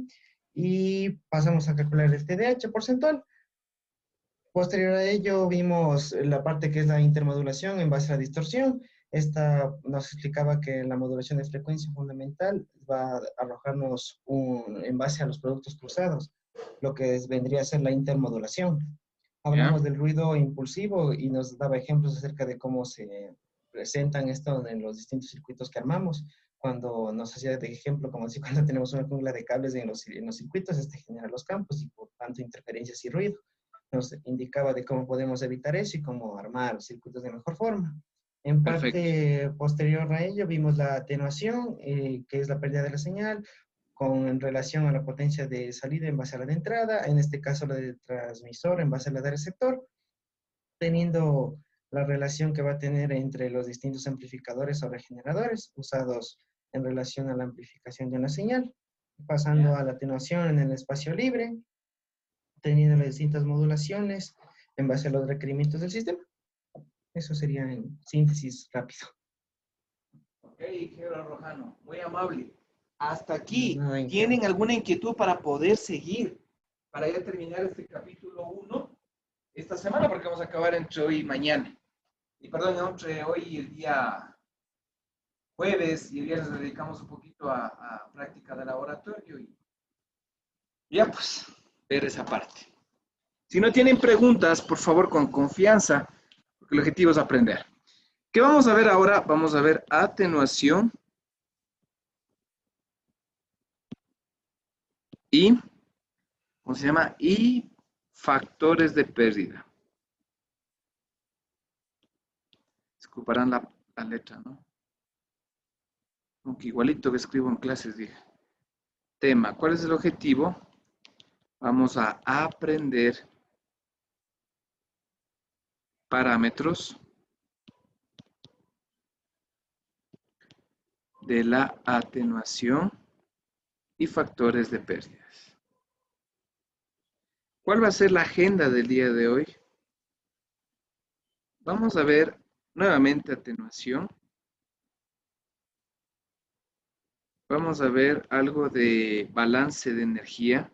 y pasamos a calcular el TDH porcentual. Posterior a ello vimos la parte que es la intermodulación en base a la distorsión. Esta nos explicaba que la modulación de frecuencia fundamental va a arrojarnos en base a los productos cruzados, lo que vendría a ser la intermodulación. Ya, Hablamos del ruido impulsivo y nos daba ejemplos acerca de cómo se presentan esto en los distintos circuitos que armamos. Cuando nos hacía de ejemplo, como si cuando tenemos una jungla de cables en los circuitos, este genera los campos y por tanto interferencias y ruido. Nos indicaba de cómo podemos evitar eso y cómo armar circuitos de mejor forma. En perfecto. parte posterior a ello vimos la atenuación, que es la pérdida de la señal, en relación a la potencia de salida en base a la de entrada, en este caso la de transmisor en base a la de receptor, teniendo la relación que va a tener entre los distintos amplificadores o regeneradores usados en relación a la amplificación de una señal, pasando a la atenuación en el espacio libre, teniendo las distintas modulaciones en base a los requerimientos del sistema. Eso sería en síntesis rápido. Ok, ingeniero Rojano, muy amable. Hasta aquí, No, ¿tienen alguna inquietud para poder seguir? Para ya terminar este capítulo 1 esta semana, porque vamos a acabar entre hoy y mañana. Y perdón, entre hoy y el día jueves y el viernes nos dedicamos un poquito a práctica de laboratorio y ya pues, ver esa parte. Si no tienen preguntas, por favor, con confianza, porque el objetivo es aprender. ¿Qué vamos a ver ahora? Vamos a ver atenuación y, ¿cómo se llama? Y factores de pérdida. Disculparán la letra, ¿no? Aunque igualito que escribo en clases, dije. Tema, ¿cuál es el objetivo? Vamos a aprender parámetros de la atenuación y factores de pérdidas. ¿Cuál va a ser la agenda del día de hoy? Vamos a ver nuevamente atenuación. Vamos a ver algo de balance de energía.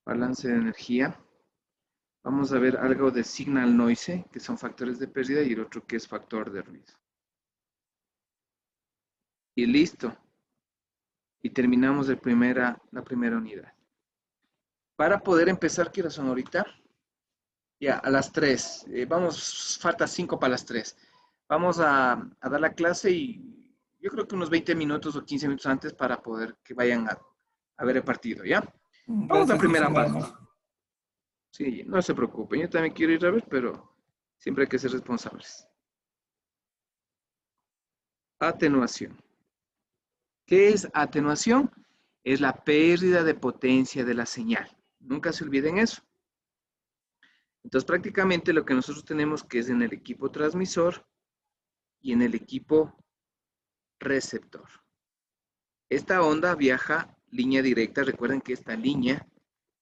Balance de energía. Vamos a ver algo de signal noise, que son factores de pérdida, y el otro que es factor de ruido. Y listo. Y terminamos la primera unidad. Para poder empezar, ¿qué hora son ahorita? Ya, a las 3. Vamos, falta 5 para las 3. Vamos a dar la clase y yo creo que unos 20 minutos o 15 minutos antes para poder que vayan a ver el partido, ¿ya? Vamos a la primera parte. Sí, no se preocupen. Yo también quiero ir a ver, pero siempre hay que ser responsables. Atenuación. ¿Qué es atenuación? Es la pérdida de potencia de la señal. Nunca se olviden eso. Entonces, prácticamente lo que nosotros tenemos que es en el equipo transmisor y en el equipo receptor. Esta onda viaja línea directa. Recuerden que esta línea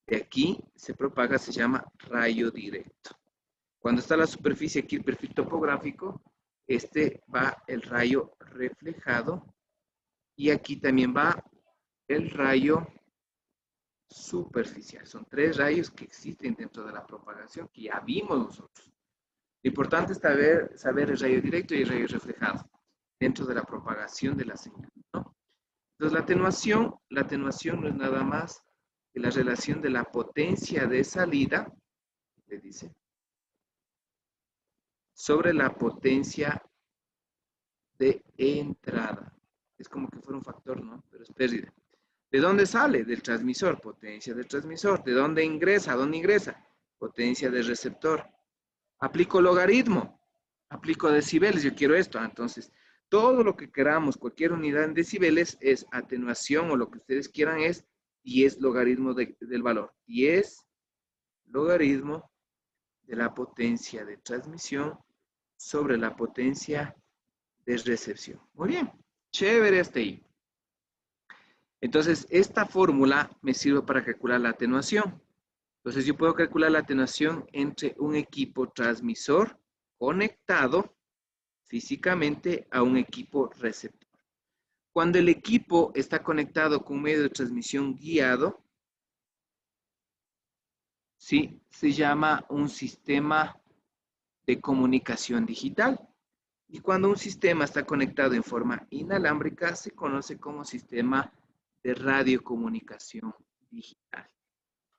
de aquí se propaga, se llama rayo directo. Cuando está la superficie aquí, el perfil topográfico, este va el rayo reflejado y aquí también va el rayo superficial. Son 3 rayos que existen dentro de la propagación que ya vimos nosotros. Lo importante es saber el rayo directo y el rayo reflejado dentro de la propagación de la señal, ¿no? Entonces, la atenuación no es nada más que la relación de la potencia de salida, le dice, sobre la potencia de entrada. Es como que fuera un factor, ¿no? Pero es pérdida. ¿De dónde sale? Del transmisor, potencia del transmisor. ¿De dónde ingresa? ¿A dónde ingresa? Potencia del receptor. Aplico logaritmo, aplico decibeles, yo quiero esto. Entonces, todo lo que queramos, cualquier unidad en decibeles es atenuación o lo que ustedes quieran es 10 logaritmo del valor. 10 logaritmo de la potencia de transmisión sobre la potencia de recepción. Muy bien, chévere hasta ahí. Entonces, esta fórmula me sirve para calcular la atenuación. Entonces, yo puedo calcular la atenuación entre un equipo transmisor conectado físicamente a un equipo receptor. Cuando el equipo está conectado con un medio de transmisión guiado, ¿sí? Se llama un sistema de comunicación digital. Y cuando un sistema está conectado en forma inalámbrica, se conoce como sistema de radiocomunicación digital.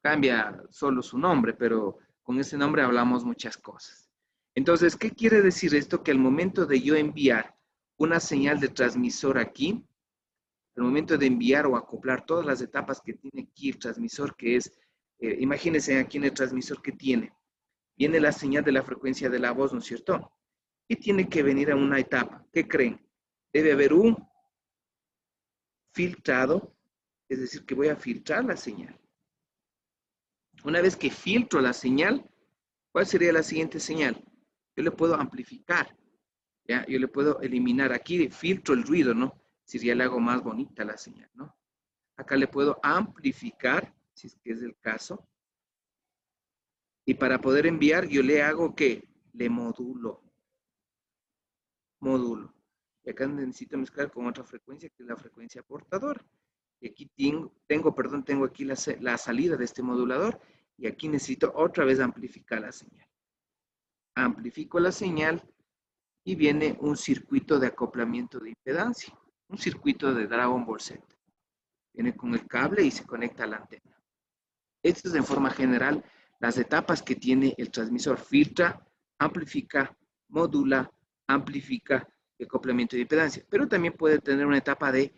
Cambia solo su nombre, pero con ese nombre hablamos muchas cosas. Entonces, ¿qué quiere decir esto? Que al momento de yo enviar una señal de transmisor aquí, al momento de enviar o acoplar todas las etapas que tiene aquí el transmisor, que es, imagínense aquí en el transmisor que tiene, viene la señal de la frecuencia de la voz, ¿no es cierto? y tiene que venir a una etapa. ¿Qué creen? Debe haber un filtrado, es decir, que voy a filtrar la señal. Una vez que filtro la señal, ¿cuál sería la siguiente señal? Yo le puedo amplificar, ¿ya? Yo le puedo eliminar. Aquí filtro el ruido, ¿no? Si ya le hago más bonita la señal, ¿no? Acá le puedo amplificar, si es que es el caso. Y para poder enviar, yo le hago, ¿qué? Le modulo. Módulo. Y acá necesito mezclar con otra frecuencia, que es la frecuencia portadora. Y aquí tengo aquí la salida de este modulador. Y aquí necesito otra vez amplificar la señal. Amplifico la señal y viene un circuito de acoplamiento de impedancia. Un circuito de Dragon Ball Z. Viene con el cable y se conecta a la antena. Estas es en forma general las etapas que tiene el transmisor. Filtra, amplifica, modula, amplifica y acoplamiento de impedancia. Pero también puede tener una etapa de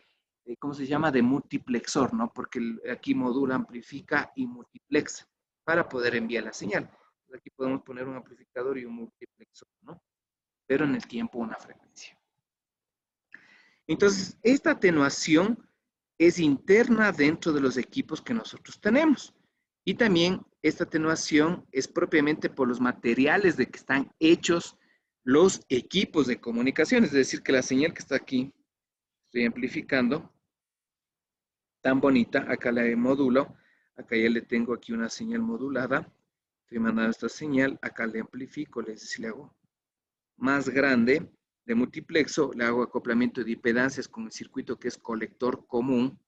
¿cómo se llama? De multiplexor, ¿no? Porque aquí modula, amplifica y multiplexa para poder enviar la señal. Aquí podemos poner un amplificador y un multiplexor, ¿no? Pero en el tiempo una frecuencia. Entonces, esta atenuación es interna dentro de los equipos que nosotros tenemos. Y también esta atenuación es propiamente por los materiales de que están hechos los equipos de comunicación. Es decir, que la señal que está aquí, estoy amplificando, tan bonita, acá la modulo, acá ya le tengo aquí una señal modulada, estoy mandando esta señal, acá le amplifico, le hago más grande, de multiplexo, le hago acoplamiento de impedancias con el circuito que es colector común,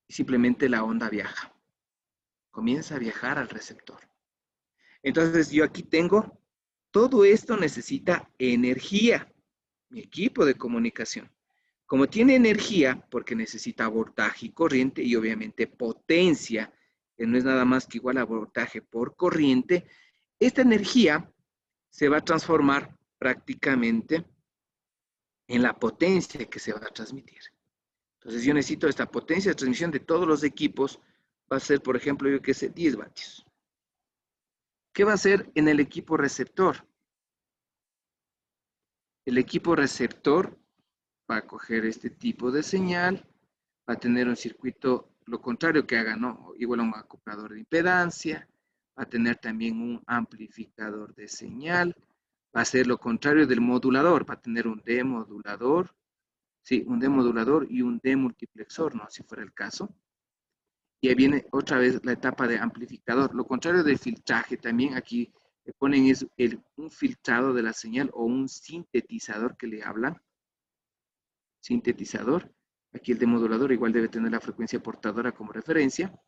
y simplemente la onda viaja. Comienza a viajar al receptor. Entonces yo aquí tengo, todo esto necesita energía, mi equipo de comunicación. Como tiene energía, porque necesita voltaje y corriente, y obviamente potencia, que no es nada más que igual a voltaje por corriente, esta energía se va a transformar prácticamente en la potencia que se va a transmitir. Entonces yo necesito esta potencia de transmisión de todos los equipos, va a ser, por ejemplo, yo que sé, 10 vatios. ¿Qué va a hacer en el equipo receptor? El equipo receptor va a coger este tipo de señal, va a tener un circuito, lo contrario que haga, ¿no? Igual a un acoplador de impedancia, va a tener también un amplificador de señal, va a ser lo contrario del modulador, va a tener un demodulador, sí, un demodulador y un demultiplexor, ¿no? Si fuera el caso. Y ahí viene otra vez la etapa de amplificador. Lo contrario del filtraje, también aquí le ponen un filtrado de la señal o un sintetizador que le hablan. Sintetizador. Aquí el demodulador igual debe tener la frecuencia portadora como referencia.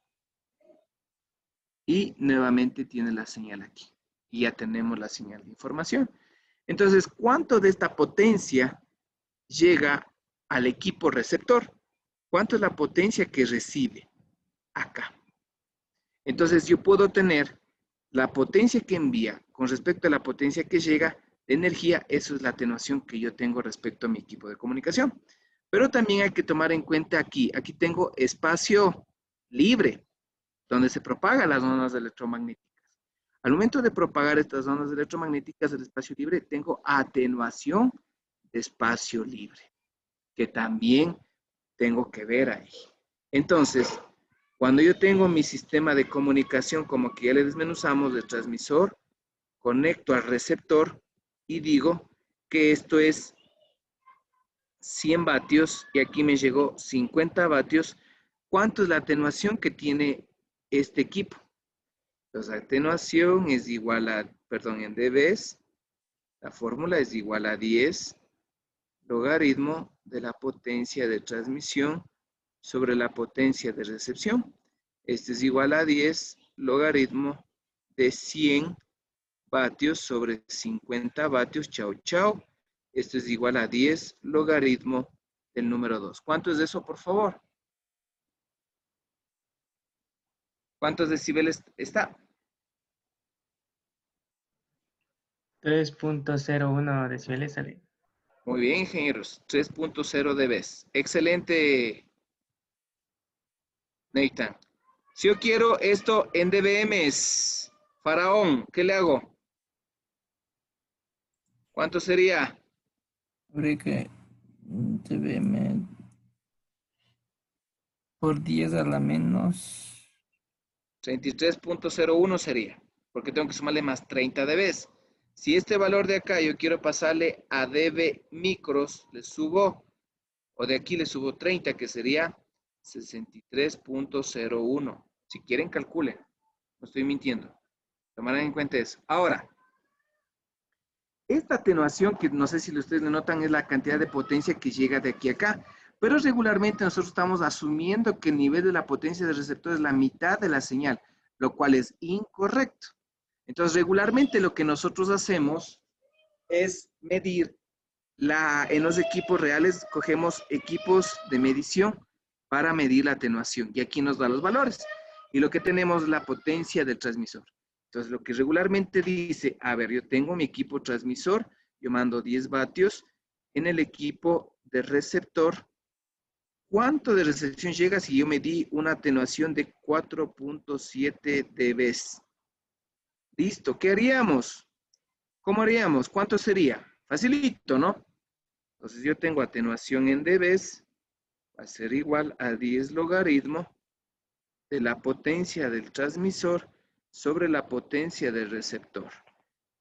Y nuevamente tiene la señal aquí. Y ya tenemos la señal de información. Entonces, ¿cuánto de esta potencia llega al equipo receptor? ¿Cuánto es la potencia que recibe? Acá. Entonces yo puedo tener la potencia que envía con respecto a la potencia que llega de energía. Eso es la atenuación que yo tengo respecto a mi equipo de comunicación. Pero también hay que tomar en cuenta aquí tengo espacio libre, donde se propagan las ondas electromagnéticas. Al momento de propagar estas ondas electromagnéticas del espacio libre, tengo atenuación de espacio libre, que también tengo que ver ahí. Entonces, cuando yo tengo mi sistema de comunicación, como que ya le desmenuzamos, del transmisor, conecto al receptor y digo que esto es 100 vatios y aquí me llegó 50 vatios. ¿Cuánto es la atenuación que tiene este equipo? Entonces, la atenuación es igual a, perdón, en dBs, la fórmula es igual a 10 logaritmo de la potencia de transmisión sobre la potencia de recepción. Este es igual a 10 logaritmo de 100 vatios sobre 50 vatios, chau, chau. Esto es igual a 10 logaritmo del número 2. ¿Cuánto es eso, por favor? ¿Cuántos decibeles está? 3.01 decibeles sale. Muy bien, ingenieros. 3.0 dB. Excelente, Nathan. Si yo quiero esto en dBms, Faraón, ¿qué le hago? ¿Cuánto sería? Habría que dBm por 10 a la menos. 33.01 sería, porque tengo que sumarle más 30 dB. Si este valor de acá yo quiero pasarle a dB micros, le subo, o de aquí le subo 30, que sería 63.01. Si quieren, calculen. No estoy mintiendo. Tomarán en cuenta eso. Ahora, esta atenuación, que no sé si ustedes le notan, es la cantidad de potencia que llega de aquí a acá. Pero regularmente nosotros estamos asumiendo que el nivel de la potencia del receptor es la mitad de la señal, lo cual es incorrecto. Entonces, regularmente lo que nosotros hacemos es medir en los equipos reales, cogemos equipos de medición para medir la atenuación. Y aquí nos da los valores. Y lo que tenemos es la potencia del transmisor. Entonces, lo que regularmente dice, a ver, yo tengo mi equipo transmisor, yo mando 10 vatios en el equipo de receptor. ¿Cuánto de recepción llega si yo medí una atenuación de 4.7 dB? Listo, ¿qué haríamos? ¿Cómo haríamos? ¿Cuánto sería? Facilito, ¿no? Entonces yo tengo atenuación en dB, va a ser igual a 10 logaritmo de la potencia del transmisor sobre la potencia del receptor.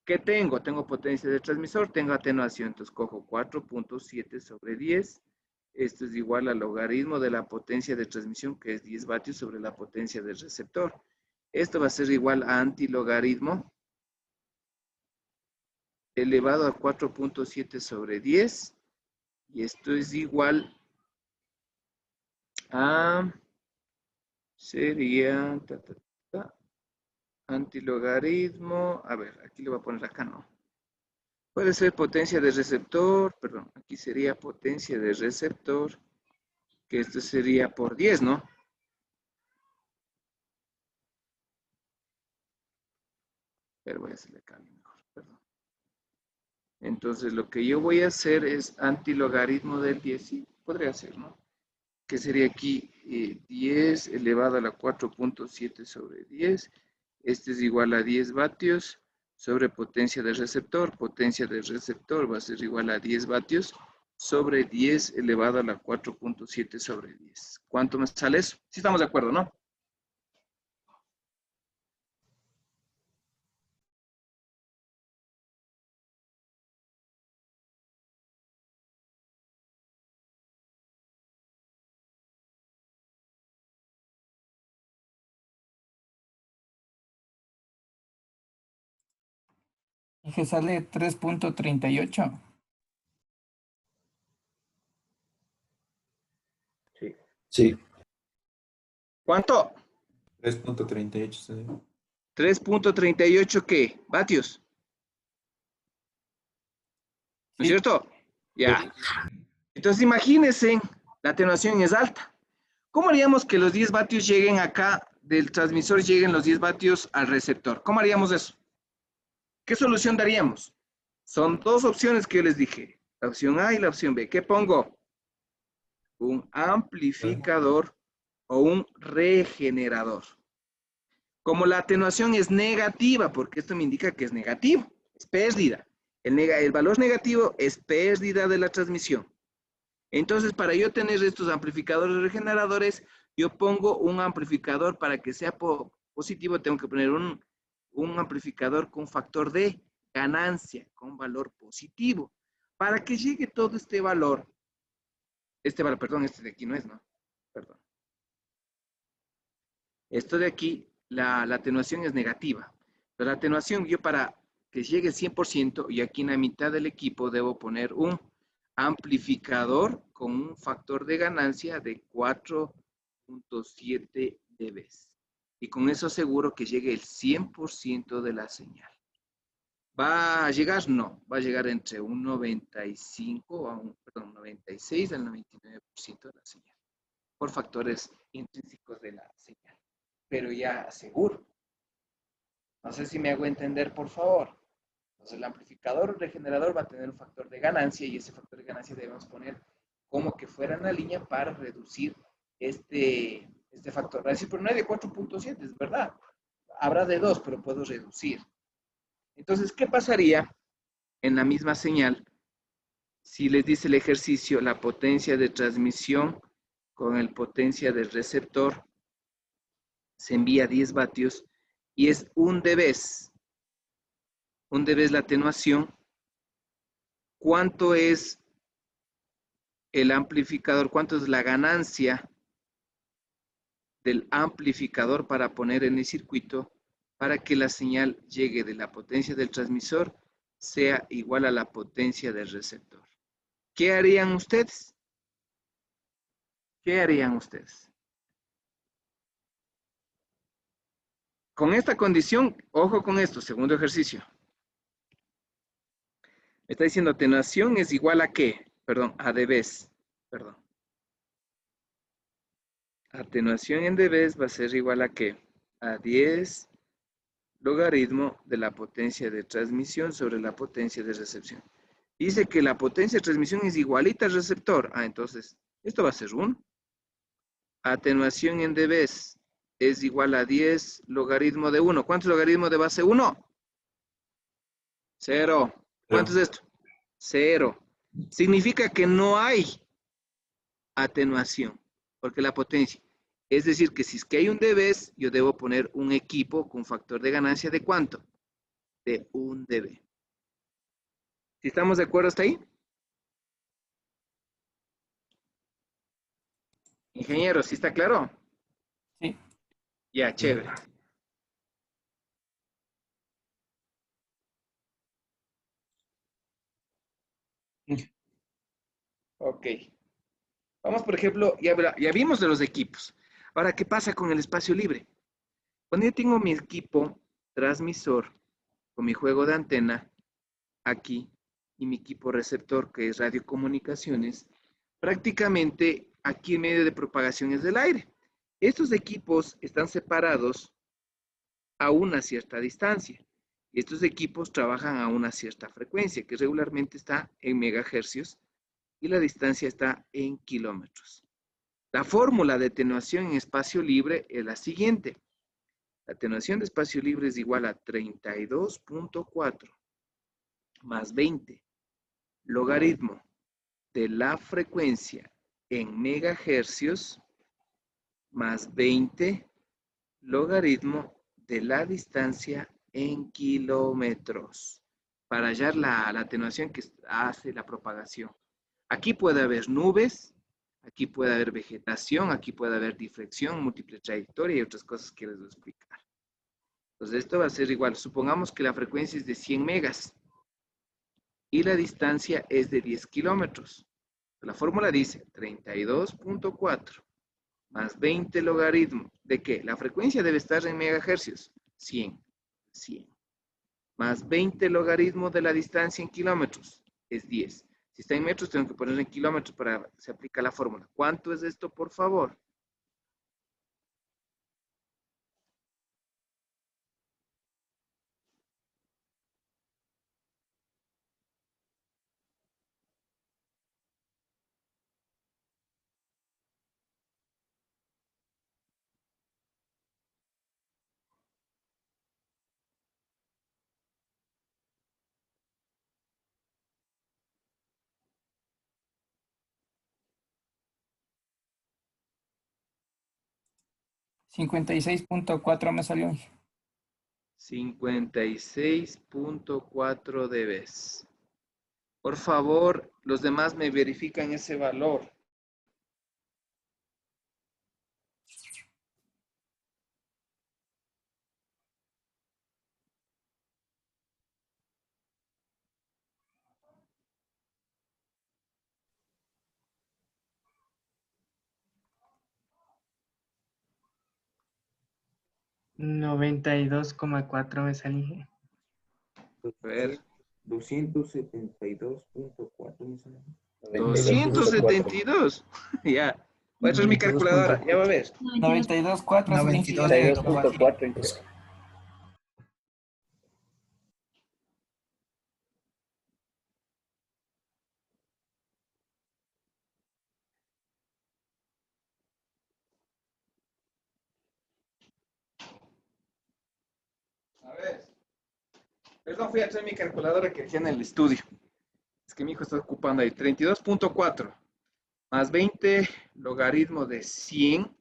¿Qué tengo? Tengo potencia del transmisor, tengo atenuación, entonces cojo 4.7 sobre 10. Esto es igual al logaritmo de la potencia de transmisión, que es 10 vatios sobre la potencia del receptor. Esto va a ser igual a antilogaritmo elevado a 4.7 sobre 10. Y esto es igual a, sería, antilogaritmo, a ver, aquí le voy a poner acá, no. Puede ser potencia de receptor, perdón, aquí sería potencia de receptor, que esto sería por 10, ¿no? Pero voy a hacerle cambio mejor, perdón. Entonces lo que yo voy a hacer es antilogaritmo del 10, sí, podría ser, ¿no? Que sería aquí 10 elevado a la 4.7 sobre 10. Este es igual a 10 vatios sobre potencia del receptor. Potencia del receptor va a ser igual a 10 vatios sobre 10 elevado a la 4.7 sobre 10. ¿Cuánto me sale eso? Sí estamos de acuerdo, ¿no? Y que sale 3.38. Sí. Sí. ¿Cuánto? 3.38. 3.38 ¿qué? Vatios. ¿No es cierto? Ya. Entonces imagínense, la atenuación es alta. ¿Cómo haríamos que los 10 vatios lleguen acá, del transmisor lleguen los 10 vatios al receptor? ¿Cómo haríamos eso? ¿Qué solución daríamos? Son dos opciones que yo les dije, la opción A y la opción B. ¿Qué pongo? Un amplificador o un regenerador. Como la atenuación es negativa, porque esto me indica que es negativo, es pérdida. El valor negativo es pérdida de la transmisión. Entonces, para yo tener estos amplificadores regeneradores, yo pongo un amplificador para que sea positivo, tengo que poner un amplificador con factor de ganancia, con valor positivo. Para que llegue todo este valor, perdón, este de aquí no es, ¿no? Perdón. Esto de aquí, la atenuación es negativa. Pero la atenuación, yo para que llegue 100%, y aquí en la mitad del equipo debo poner un amplificador con un factor de ganancia de 4.7 dB. Y con eso aseguro que llegue el 100% de la señal. ¿Va a llegar? No, va a llegar entre un 95 a un, perdón, 96 al 99% de la señal, por factores intrínsecos de la señal. Pero ya aseguro. No sé si me hago entender, por favor. Entonces, el amplificador o regenerador va a tener un factor de ganancia y ese factor de ganancia debemos poner como que fuera en la línea para reducir este factor. Va a decir, pero no hay de 4.7, es verdad. Habrá de 2, pero puedo reducir. Entonces, ¿qué pasaría en la misma señal, si les dice el ejercicio, la potencia de transmisión con el potencia del receptor se envía 10 vatios y es 1 dB. 1 dB es la atenuación. ¿Cuánto es el amplificador? ¿Cuánto es la ganancia del amplificador para poner en el circuito para que la señal llegue de la potencia del transmisor sea igual a la potencia del receptor? ¿Qué harían ustedes? ¿Qué harían ustedes? Con esta condición, ojo con esto, segundo ejercicio. Me está diciendo atenuación es igual a ¿qué? Perdón, a dBs. Perdón. Atenuación en dBs va a ser igual a ¿qué? A 10 logaritmo de la potencia de transmisión sobre la potencia de recepción. Dice que la potencia de transmisión es igualita al receptor. Entonces, esto va a ser 1. Atenuación en dBs es igual a 10 logaritmo de 1. ¿Cuánto es logaritmo de base 1? 0. ¿Cuánto es esto? 0. Significa que no hay atenuación, porque la potencia. Es decir, que si es que hay un dB, yo debo poner un equipo con factor de ganancia de ¿cuánto? De 1 dB. ¿Sí estamos de acuerdo hasta ahí? Ingeniero, ¿sí está claro? Sí. Ya, chévere. Ok. Vamos, por ejemplo, ya vimos de los equipos. Ahora, ¿qué pasa con el espacio libre? Cuando yo tengo mi equipo transmisor con mi juego de antena aquí y mi equipo receptor que es radiocomunicaciones, prácticamente aquí el medio de propagación es del aire. Estos equipos están separados a una cierta distancia. Y estos equipos trabajan a una cierta frecuencia, que regularmente está en megahercios, y la distancia está en kilómetros. La fórmula de atenuación en espacio libre es la siguiente. La atenuación de espacio libre es igual a 32.4 más 20 logaritmo de la frecuencia en megahercios más 20 logaritmo de la distancia en kilómetros para hallar la atenuación que hace la propagación. Aquí puede haber nubes, aquí puede haber vegetación, aquí puede haber difracción, múltiple trayectoria y otras cosas que les voy a explicar. Entonces esto va a ser igual. Supongamos que la frecuencia es de 100 megas y la distancia es de 10 kilómetros. La fórmula dice 32.4 más 20 logaritmo de que la frecuencia debe estar en megahercios, 100, 100, más 20 logaritmo de la distancia en kilómetros, es 10. Si está en metros, tengo que poner en kilómetros para que se aplique la fórmula. ¿Cuánto es esto, por favor? $56.4 me salió. 56.4 dB. Por favor, los demás me verifican ese valor. $92.4 me salí. A ver, 272.4. 272. Ya. Voy a traer mi calculadora. Ya va a ver. 92.4 es el 92.4. A ver. Perdón, fui a traer mi calculadora que dejé en el estudio. Es que mi hijo está ocupando ahí. 32.4 más 20 logaritmo de 100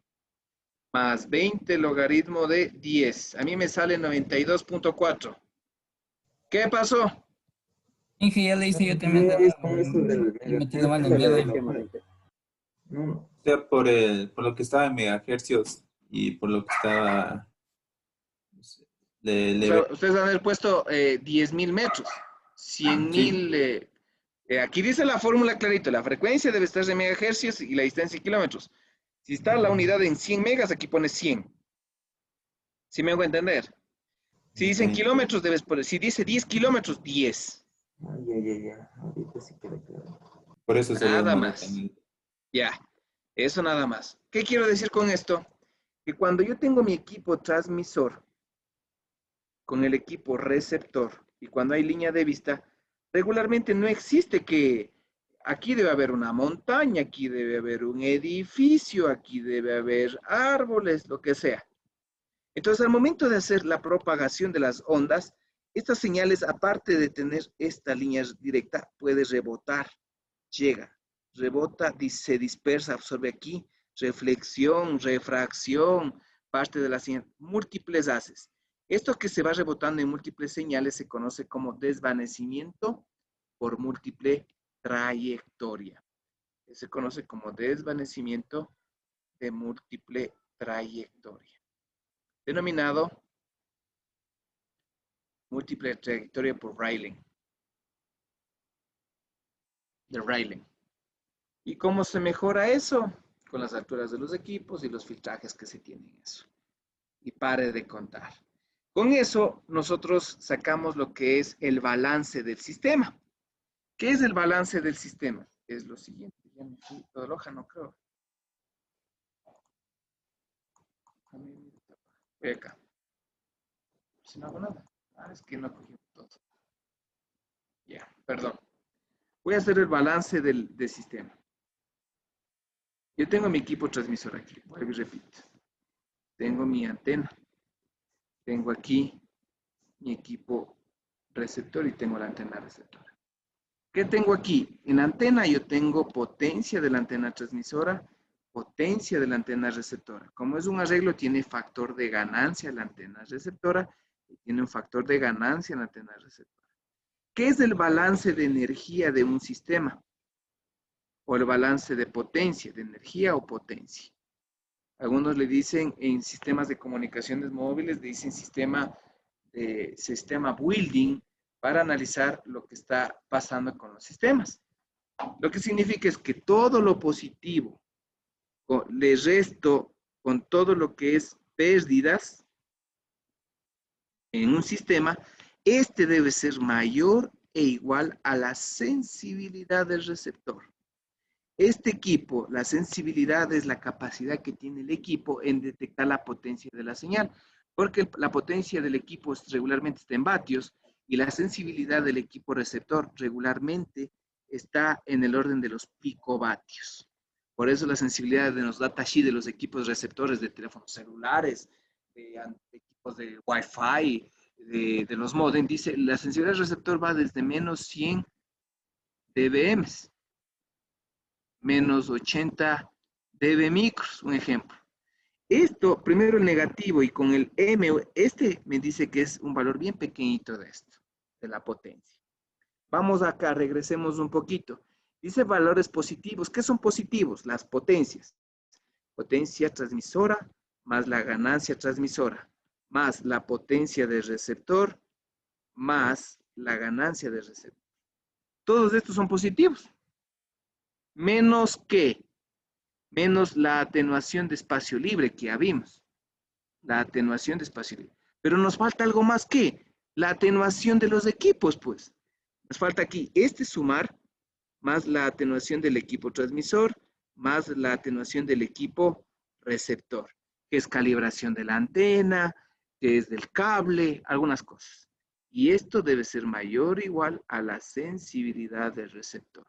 más 20 logaritmo de 10. A mí me sale 92.4. ¿Qué pasó? Inge, ya le hice yo también de Es nuevo. con eso del He metido mal megahercio, enviado. no, O sea, por lo que estaba en megahercios y por lo que estaba, no sé, O le sea, ve- ustedes han puesto 10.000 metros, sí, 100.000. Aquí dice la fórmula clarito, la frecuencia debe estar en megahercios y la distancia en kilómetros. Si está la unidad en 100 megas, aquí pone 100. ¿Sí me hago entender? Si dicen sí. kilómetros, debes poner, si dice 10 kilómetros, 10. ya, ahorita sí queda claro. Por eso se Nada demoró más. también. Ya, eso nada más. ¿Qué quiero decir con esto? Que cuando yo tengo mi equipo transmisor con el equipo receptor y cuando hay línea de vista, regularmente no existe que aquí debe haber una montaña, aquí debe haber un edificio, aquí debe haber árboles, lo que sea. Entonces, al momento de hacer la propagación de las ondas, estas señales, aparte de tener esta línea directa, puede rebotar, llega, rebota, se dispersa, absorbe aquí, reflexión, refracción, parte de la señal, múltiples haces. Esto que se va rebotando en múltiples señales se conoce como desvanecimiento por múltiple trayectoria. Se conoce como desvanecimiento de múltiple trayectoria, denominado múltiple trayectoria por Rayleigh, de Rayleigh. ¿Y cómo se mejora eso? Con las alturas de los equipos y los filtrajes que se tienen en eso. Y pare de contar. Con eso nosotros sacamos lo que es el balance del sistema. ¿Qué es el balance del sistema? Es lo siguiente. Ya me fui toda la hoja, no creo. Voy acá. Si no hago nada. Es que no cogí todo. Ya, perdón. Voy a hacer el balance del sistema. Yo tengo mi equipo transmisor aquí. Vuelvo y repito. Tengo mi antena. Tengo aquí mi equipo receptor y tengo la antena receptora. ¿Qué tengo aquí? En la antena yo tengo potencia de la antena transmisora, potencia de la antena receptora. Como es un arreglo, tiene factor de ganancia la antena receptora y tiene un factor de ganancia la antena receptora. ¿Qué es el balance de energía de un sistema? O el balance de potencia, de energía o potencia. Algunos le dicen en sistemas de comunicaciones móviles, le dicen sistema building para analizar lo que está pasando con los sistemas. Lo que significa es que todo lo positivo le resto con todo lo que es pérdidas en un sistema, este debe ser mayor e igual a la sensibilidad del receptor. Este equipo, la sensibilidad es la capacidad que tiene el equipo en detectar la potencia de la señal, porque la potencia del equipo regularmente está en vatios y la sensibilidad del equipo receptor regularmente está en el orden de los picovatios. Por eso la sensibilidad de los datasheets de los equipos receptores de teléfonos celulares, de equipos de Wi-Fi, de los modem, dice la sensibilidad del receptor va desde menos 100 dBm menos 80 dB micros, un ejemplo. Esto, primero el negativo y con el M, este me dice que es un valor bien pequeñito de esto, de la potencia. Vamos acá, regresemos un poquito. Dice valores positivos. ¿Qué son positivos? Las potencias. Potencia transmisora más la ganancia transmisora, más la potencia del receptor, más la ganancia del receptor. Todos estos son positivos. Menos que menos la atenuación de espacio libre que ya vimos. La atenuación de espacio libre. Pero nos falta algo más que la atenuación de los equipos, pues. Nos falta aquí este sumar más la atenuación del equipo transmisor más la atenuación del equipo receptor, que es calibración de la antena, que es del cable, algunas cosas. Y esto debe ser mayor o igual a la sensibilidad del receptor.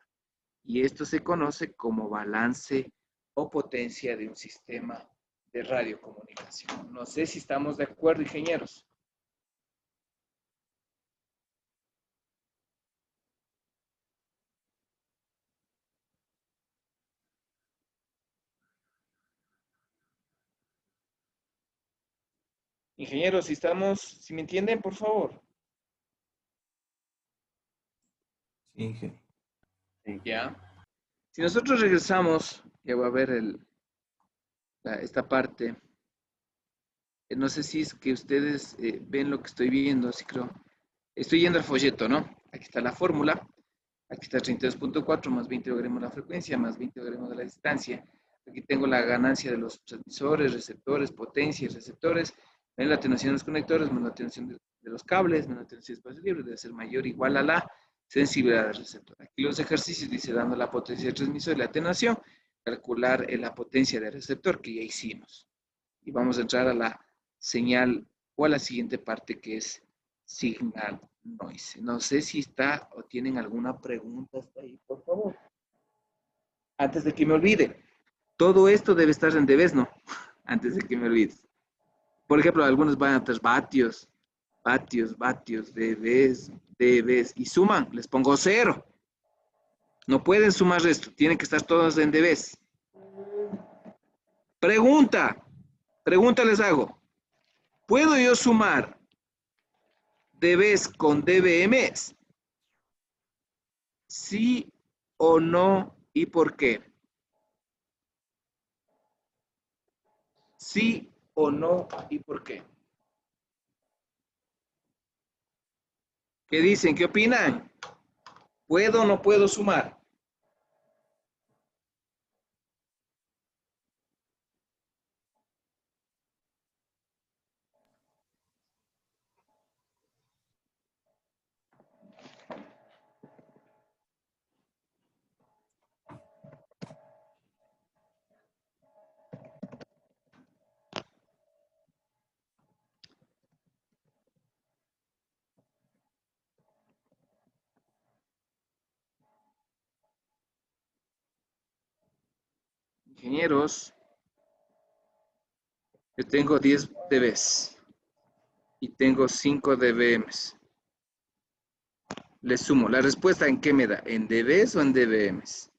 Y esto se conoce como balance o potencia de un sistema de radiocomunicación. No sé si estamos de acuerdo, ingenieros. Ingenieros, si me entienden, por favor. Sí, Inge. Ya. Si nosotros regresamos, ya voy a ver esta parte. No sé si es que ustedes ven lo que estoy viendo, sí creo. Estoy yendo al folleto, ¿no? Aquí está la fórmula. Aquí está 32.4 más 20 logaritmos de la frecuencia más 20 logaritmos de la distancia. Aquí tengo la ganancia de los transmisores, receptores, potencia y receptores. Menos la atenuación de los conectores, menos la atenuación de los cables, menos la atenuación de espacio libre, debe ser mayor o igual a la sensibilidad del receptor. Aquí los ejercicios dice dando la potencia del transmisor y la atenuación, calcular la potencia del receptor que ya hicimos. Y vamos a entrar a la señal o a la siguiente parte que es signal noise. No sé si está o tienen alguna pregunta hasta ahí, por favor. Antes de que me olvide, todo esto debe estar en dBs, ¿no? Antes de que me olvide. Por ejemplo, algunos van a tener vatios, dBs, y suman, les pongo 0. No pueden sumar esto, tienen que estar todos en dBs. Pregunta les hago. ¿Puedo yo sumar dBs con dBms? ¿Sí o no? ¿Y por qué? ¿Sí o no? ¿Y por qué? ¿Qué dicen? ¿Qué opinan? ¿Puedo o no puedo sumar? Ingenieros, yo tengo 10 dBs y tengo 5 dBms. Le sumo. ¿La respuesta en qué me da? ¿En dBs o en dBms?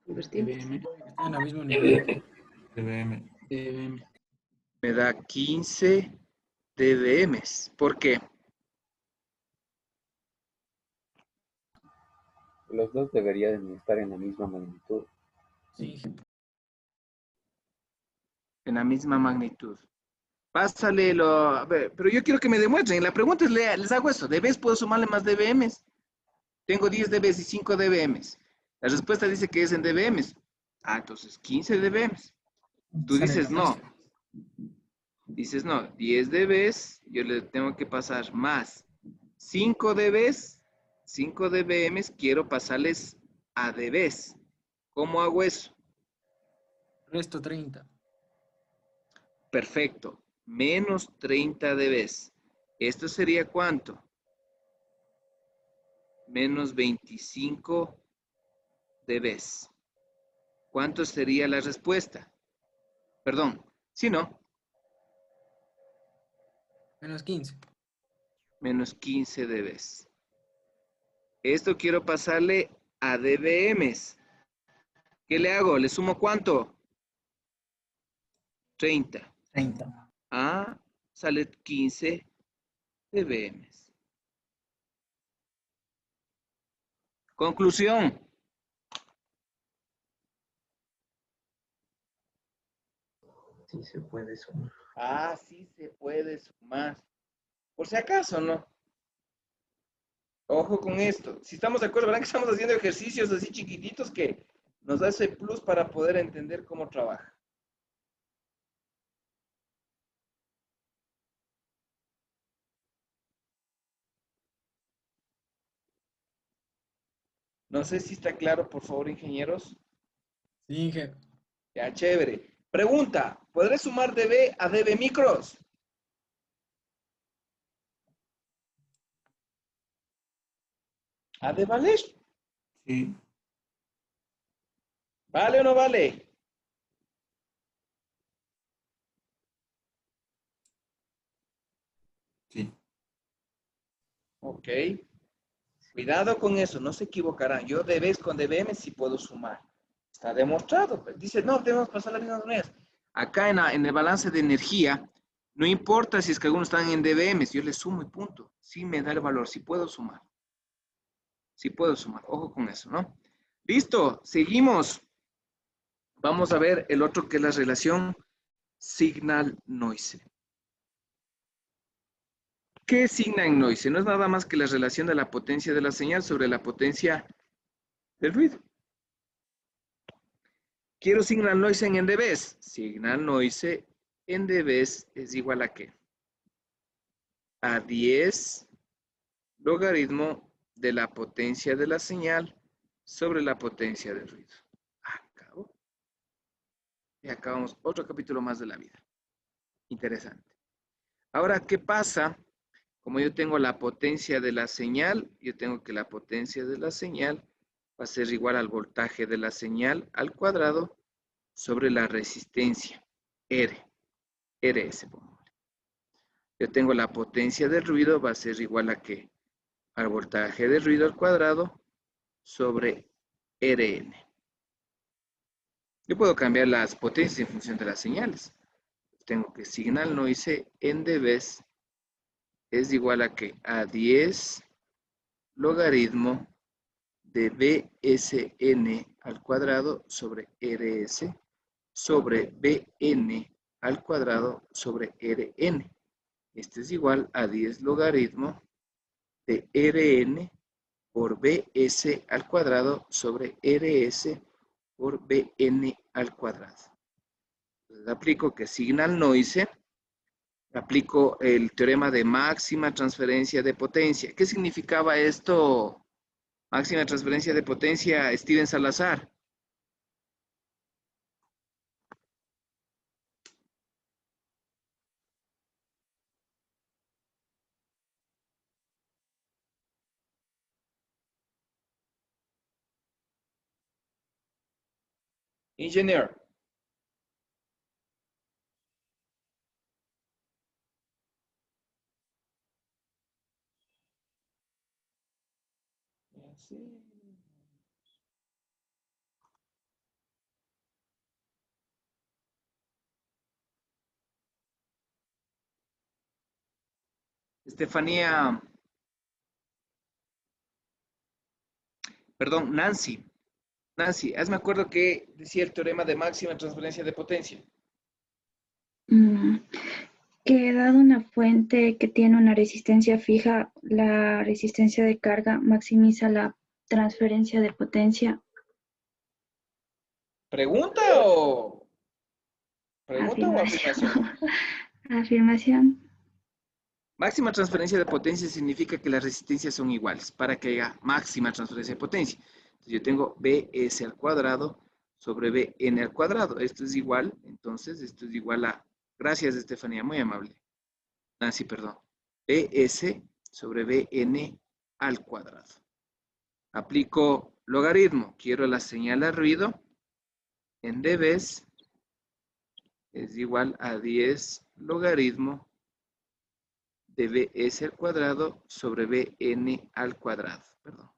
dBm. Está en el mismo nivel. dBm. dBm. Me da 15 dBms. ¿Por qué? Los dos deberían estar en la misma magnitud. Sí. En la misma magnitud. Pásale a ver, pero yo quiero que me demuestren. La pregunta es, les hago esto. ¿Dbs puedo sumarle más dBms? Tengo 10 dBs y 5 dBms. La respuesta dice que es en dBms. Ah, entonces 15 dBms. Tú dices no. Dices no, 10 dBs, yo le tengo que pasar más 5 dBs, 5 dBms, quiero pasarles a dBs. ¿Cómo hago eso? Resto 30. Perfecto, menos 30 dBs. ¿Esto sería cuánto? Menos 25 dBs. ¿Cuánto sería la respuesta? Perdón, si no. Menos 15. Menos 15 dBs. Esto quiero pasarle a dBms. ¿Qué le hago? ¿Le sumo cuánto? 30. 30. Ah, sale 15 dBms. Conclusión. Sí se puede sumar. Ah, sí se puede sumar. Por si acaso, ¿no? Ojo con esto. Si estamos de acuerdo, verán que estamos haciendo ejercicios así chiquititos que nos da ese plus para poder entender cómo trabaja. No sé si está claro, por favor, ingenieros. Sí, Inge. Ya, chévere. Pregunta, ¿podré sumar dB a dB micros? ¿Ha de valer? Sí. ¿Vale o no vale? Sí. Ok. Cuidado con eso, no se equivocarán. Yo dBs con dBm sí puedo sumar. Está demostrado. Dice, no, tenemos que pasar las mismas unidades. Acá en el balance de energía, No importa si es que algunos están en dBm, yo les sumo y punto. Sí me da el valor, sí puedo sumar. Sí puedo sumar, ojo con eso, ¿no? Listo, seguimos. Vamos a ver el otro que es la relación signal-noise. ¿Qué es signal-noise? No es nada más que la relación de la potencia de la señal sobre la potencia del ruido. Quiero signal-noise en dBs. Signal-noise en dBs es igual a ¿qué? A 10 logaritmo de la potencia de la señal sobre la potencia del ruido. Acabo. Y acabamos otro capítulo más de la vida. Interesante. Ahora, ¿qué pasa? Como yo tengo la potencia de la señal, yo tengo que la potencia de la señal va a ser igual al voltaje de la señal al cuadrado sobre la resistencia R. RS. Yo tengo la potencia del ruido, va a ser igual a ¿qué? Al voltaje del ruido al cuadrado sobre Rn. Yo puedo cambiar las potencias en función de las señales. Tengo que signal noise en dBs es igual a ¿qué? A 10 logaritmo de Bsn al cuadrado sobre Rs sobre Bn al cuadrado sobre Rn. Este es igual a 10 logaritmo de Rn por Bs al cuadrado sobre Rs por Bn al cuadrado. Entonces aplico que signal noise, aplico el teorema de máxima transferencia de potencia. ¿Qué significaba esto? Máxima transferencia de potencia, Steven Salazar. Ingeniero. Estefanía, perdón, Nancy. Nancy, hazme acuerdo que decía el teorema de máxima transferencia de potencia. Que dado una fuente que tiene una resistencia fija, la resistencia de carga maximiza la transferencia de potencia. ¿Pregunta o afirmación? Afirmación. Máxima transferencia de potencia significa que las resistencias son iguales para que haya máxima transferencia de potencia. Entonces yo tengo Bs al cuadrado sobre Bn al cuadrado. Esto es igual, entonces, esto es igual a... Gracias, Estefanía, muy amable. Nancy, perdón. Bs sobre Bn al cuadrado. Aplico logaritmo. Quiero la señal al ruido. En dBs es igual a 10 logaritmo de Bs al cuadrado sobre Bn al cuadrado. Perdón.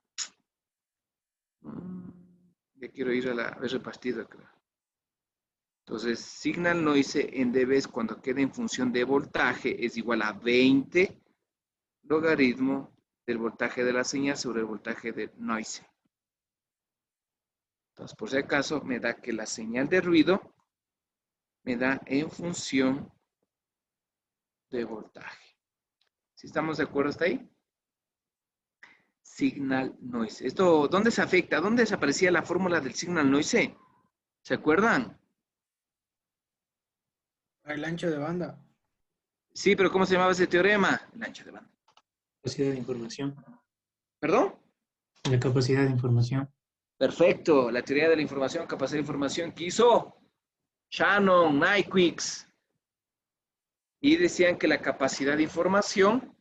Ya quiero ir a la repartida, creo. Entonces, signal noise en dBs cuando quede en función de voltaje es igual a 20 logaritmo del voltaje de la señal sobre el voltaje de noise. Entonces, por si acaso, me da que la señal de ruido me da en función de voltaje. ¿Sí estamos de acuerdo hasta ahí? Signal noise. ¿Esto dónde se afecta? ¿Dónde desaparecía la fórmula del signal noise? ¿Se acuerdan? El ancho de banda. Sí, pero ¿cómo se llamaba ese teorema? El ancho de banda. Capacidad de información. ¿Perdón? La capacidad de información. Perfecto. La teoría de la información, capacidad de información que hizo Shannon, Nyquist. Y decían que la capacidad de información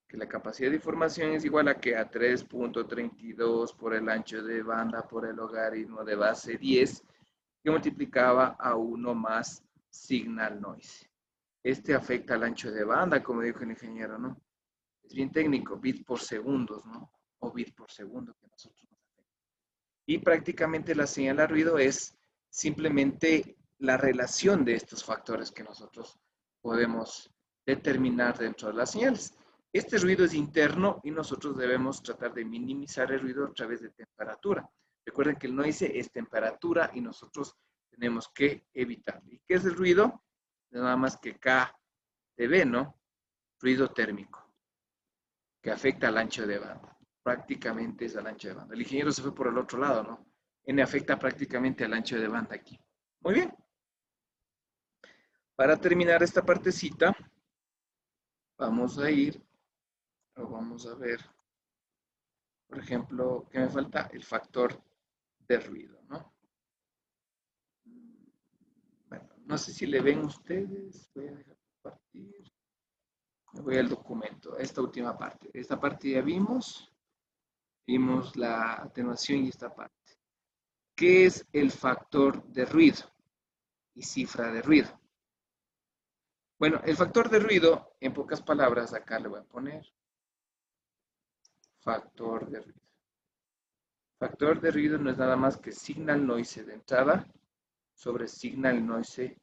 es igual a que a 3.32 por el ancho de banda por el logaritmo de base 10 que multiplicaba a 1 más signal noise. Este afecta al ancho de banda, como dijo el ingeniero, ¿no? Es bien técnico, bit por segundos, ¿no? O bit por segundo que nosotros nos afecta. Y prácticamente la señal a ruido es simplemente la relación de estos factores que nosotros podemos determinar dentro de las señales. Este ruido es interno y nosotros debemos tratar de minimizar el ruido a través de temperatura. Recuerden que el noise es temperatura y nosotros tenemos que evitarlo. ¿Y qué es el ruido? Nada más que KTB, ¿no? Ruido térmico, que afecta al ancho de banda. Prácticamente es al ancho de banda. El ingeniero se fue por el otro lado, ¿no? N afecta prácticamente al ancho de banda aquí. Muy bien. Para terminar esta partecita, vamos a ir, o vamos a ver, por ejemplo, ¿qué me falta? El factor de ruido, ¿no? Bueno, no sé si le ven ustedes. Voy a dejar compartir. Me voy al documento, esta última parte. Esta parte ya vimos. Vimos la atenuación y esta parte. ¿Qué es el factor de ruido y cifra de ruido? Bueno, el factor de ruido, en pocas palabras, acá le voy a poner factor de ruido. Factor de ruido no es nada más que signal noise de entrada sobre signal noise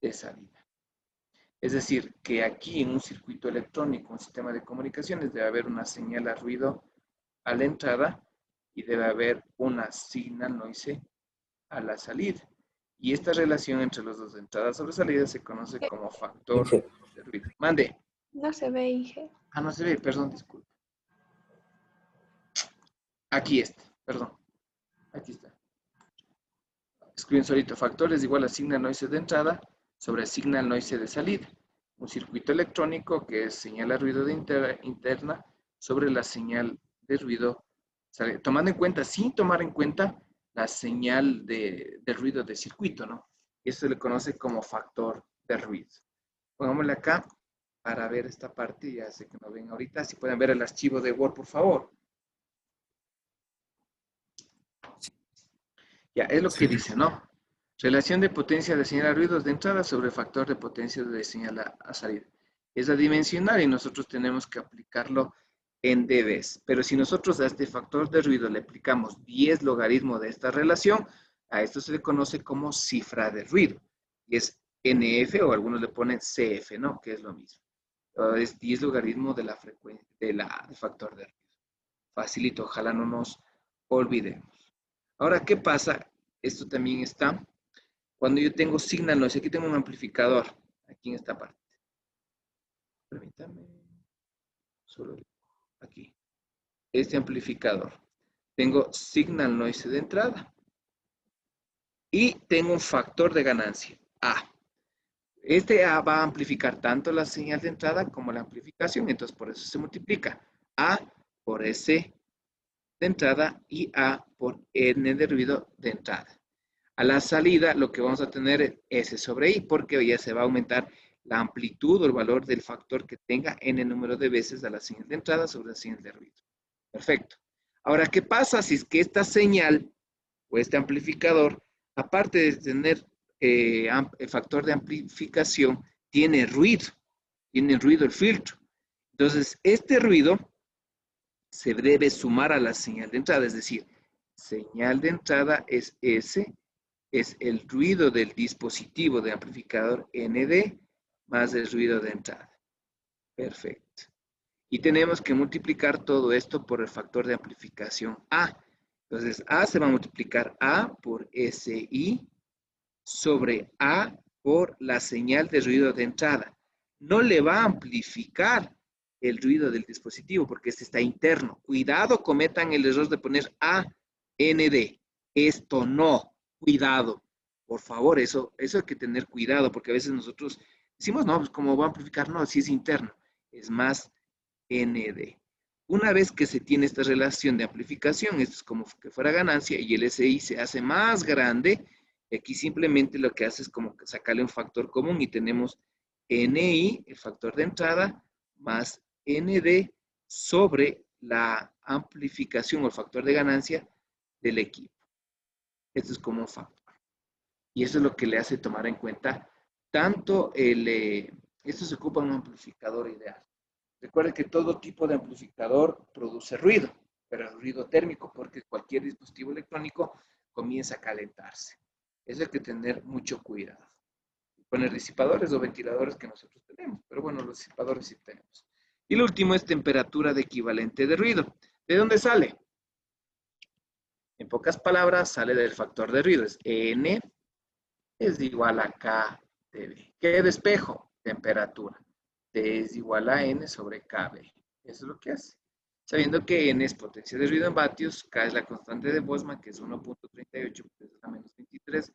de salida. Es decir, que aquí en un circuito electrónico, un sistema de comunicaciones, debe haber una señal a ruido a la entrada y debe haber una signal noise a la salida. Y esta relación entre los dos de entrada sobre salida se conoce como factor de ruido. Mande. No se ve, Inge. Ah, no se ve, perdón, disculpe. Aquí está, perdón. Aquí está. Escriben solito, factor es igual a signal noise de entrada sobre signal noise de salida. Un circuito electrónico que es señal a ruido de interna sobre la señal de ruido, tomando en cuenta, sin tomar en cuenta la señal de ruido de circuito, ¿no? Esto se le conoce como factor de ruido. Pongámosle acá para ver esta parte, ya sé que no ven ahorita, si pueden ver el archivo de Word, por favor. Ya, es lo que dice, ¿no? Relación de potencia de señal a ruidos de entrada sobre factor de potencia de señal a salida. Es adimensional y nosotros tenemos que aplicarlo en dBs. Pero si nosotros a este factor de ruido le aplicamos 10 logaritmos de esta relación, a esto se le conoce como cifra de ruido. Y es NF o algunos le ponen CF, ¿no? Que es lo mismo. Es 10 logaritmos de la frecuencia, del factor de ruido. Facilito, ojalá no nos olvidemos. Ahora, ¿qué pasa? Esto también está cuando yo tengo signal noise. Aquí tengo un amplificador, aquí en esta parte. Permítame. Solo aquí. Este amplificador. Tengo signal noise de entrada. Y tengo un factor de ganancia, A. Este A va a amplificar tanto la señal de entrada como la amplificación. Entonces, por eso se multiplica A por S de entrada y A por N de ruido de entrada. A la salida lo que vamos a tener es S sobre I, porque ya se va a aumentar la amplitud o el valor del factor que tenga en el número de veces a la señal de entrada sobre la señal de ruido. Perfecto. Ahora, ¿qué pasa si es que esta señal o este amplificador, aparte de tener el factor de amplificación, tiene ruido el filtro? Entonces, este ruido se debe sumar a la señal de entrada, es decir, señal de entrada es S, es el ruido del dispositivo de amplificador ND más el ruido de entrada. Perfecto. Y tenemos que multiplicar todo esto por el factor de amplificación A. Entonces, A se va a multiplicar A por SI sobre A por la señal de ruido de entrada. No le va a amplificar el ruido del dispositivo porque este está interno. Cuidado, cometan el error de poner AND. Esto no. Cuidado. Por favor, eso hay que tener cuidado porque a veces nosotros decimos, no, pues como va a amplificar, no, si es interno. Es más ND. Una vez que se tiene esta relación de amplificación, esto es como que fuera ganancia y el SI se hace más grande. Y aquí simplemente lo que hace es como sacarle un factor común y tenemos NI, el factor de entrada, más ND sobre la amplificación o el factor de ganancia del equipo. Esto es como un factor. Y eso es lo que le hace tomar en cuenta tanto esto se ocupa en un amplificador ideal. Recuerden que todo tipo de amplificador produce ruido, pero ruido térmico, porque cualquier dispositivo electrónico comienza a calentarse. Eso hay que tener mucho cuidado. poner disipadores o ventiladores que nosotros tenemos, pero bueno, los disipadores sí tenemos. Y lo último es temperatura de equivalente de ruido. ¿De dónde sale? En pocas palabras, sale del factor de ruido. Es N es igual a K de B. ¿Qué de espejo? Temperatura. T es igual a N sobre KB. Eso es lo que hace. Sabiendo que N es potencia de ruido en vatios, K es la constante de Boltzmann, que es 1.38, pues es la menos 23,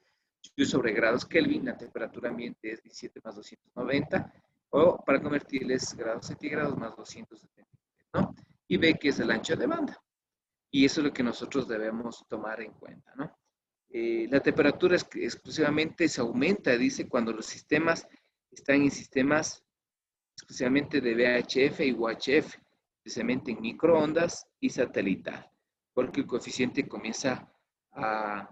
Q sobre grados Kelvin, la temperatura ambiente es 17 más 290, o para convertirles grados centígrados más 273, ¿no? Y B, que es el ancho de banda. Y eso es lo que nosotros debemos tomar en cuenta, ¿no? La temperatura exclusivamente se aumenta, dice, cuando los sistemas están en sistemas exclusivamente de VHF y UHF, especialmente en microondas y satelital, porque el coeficiente comienza a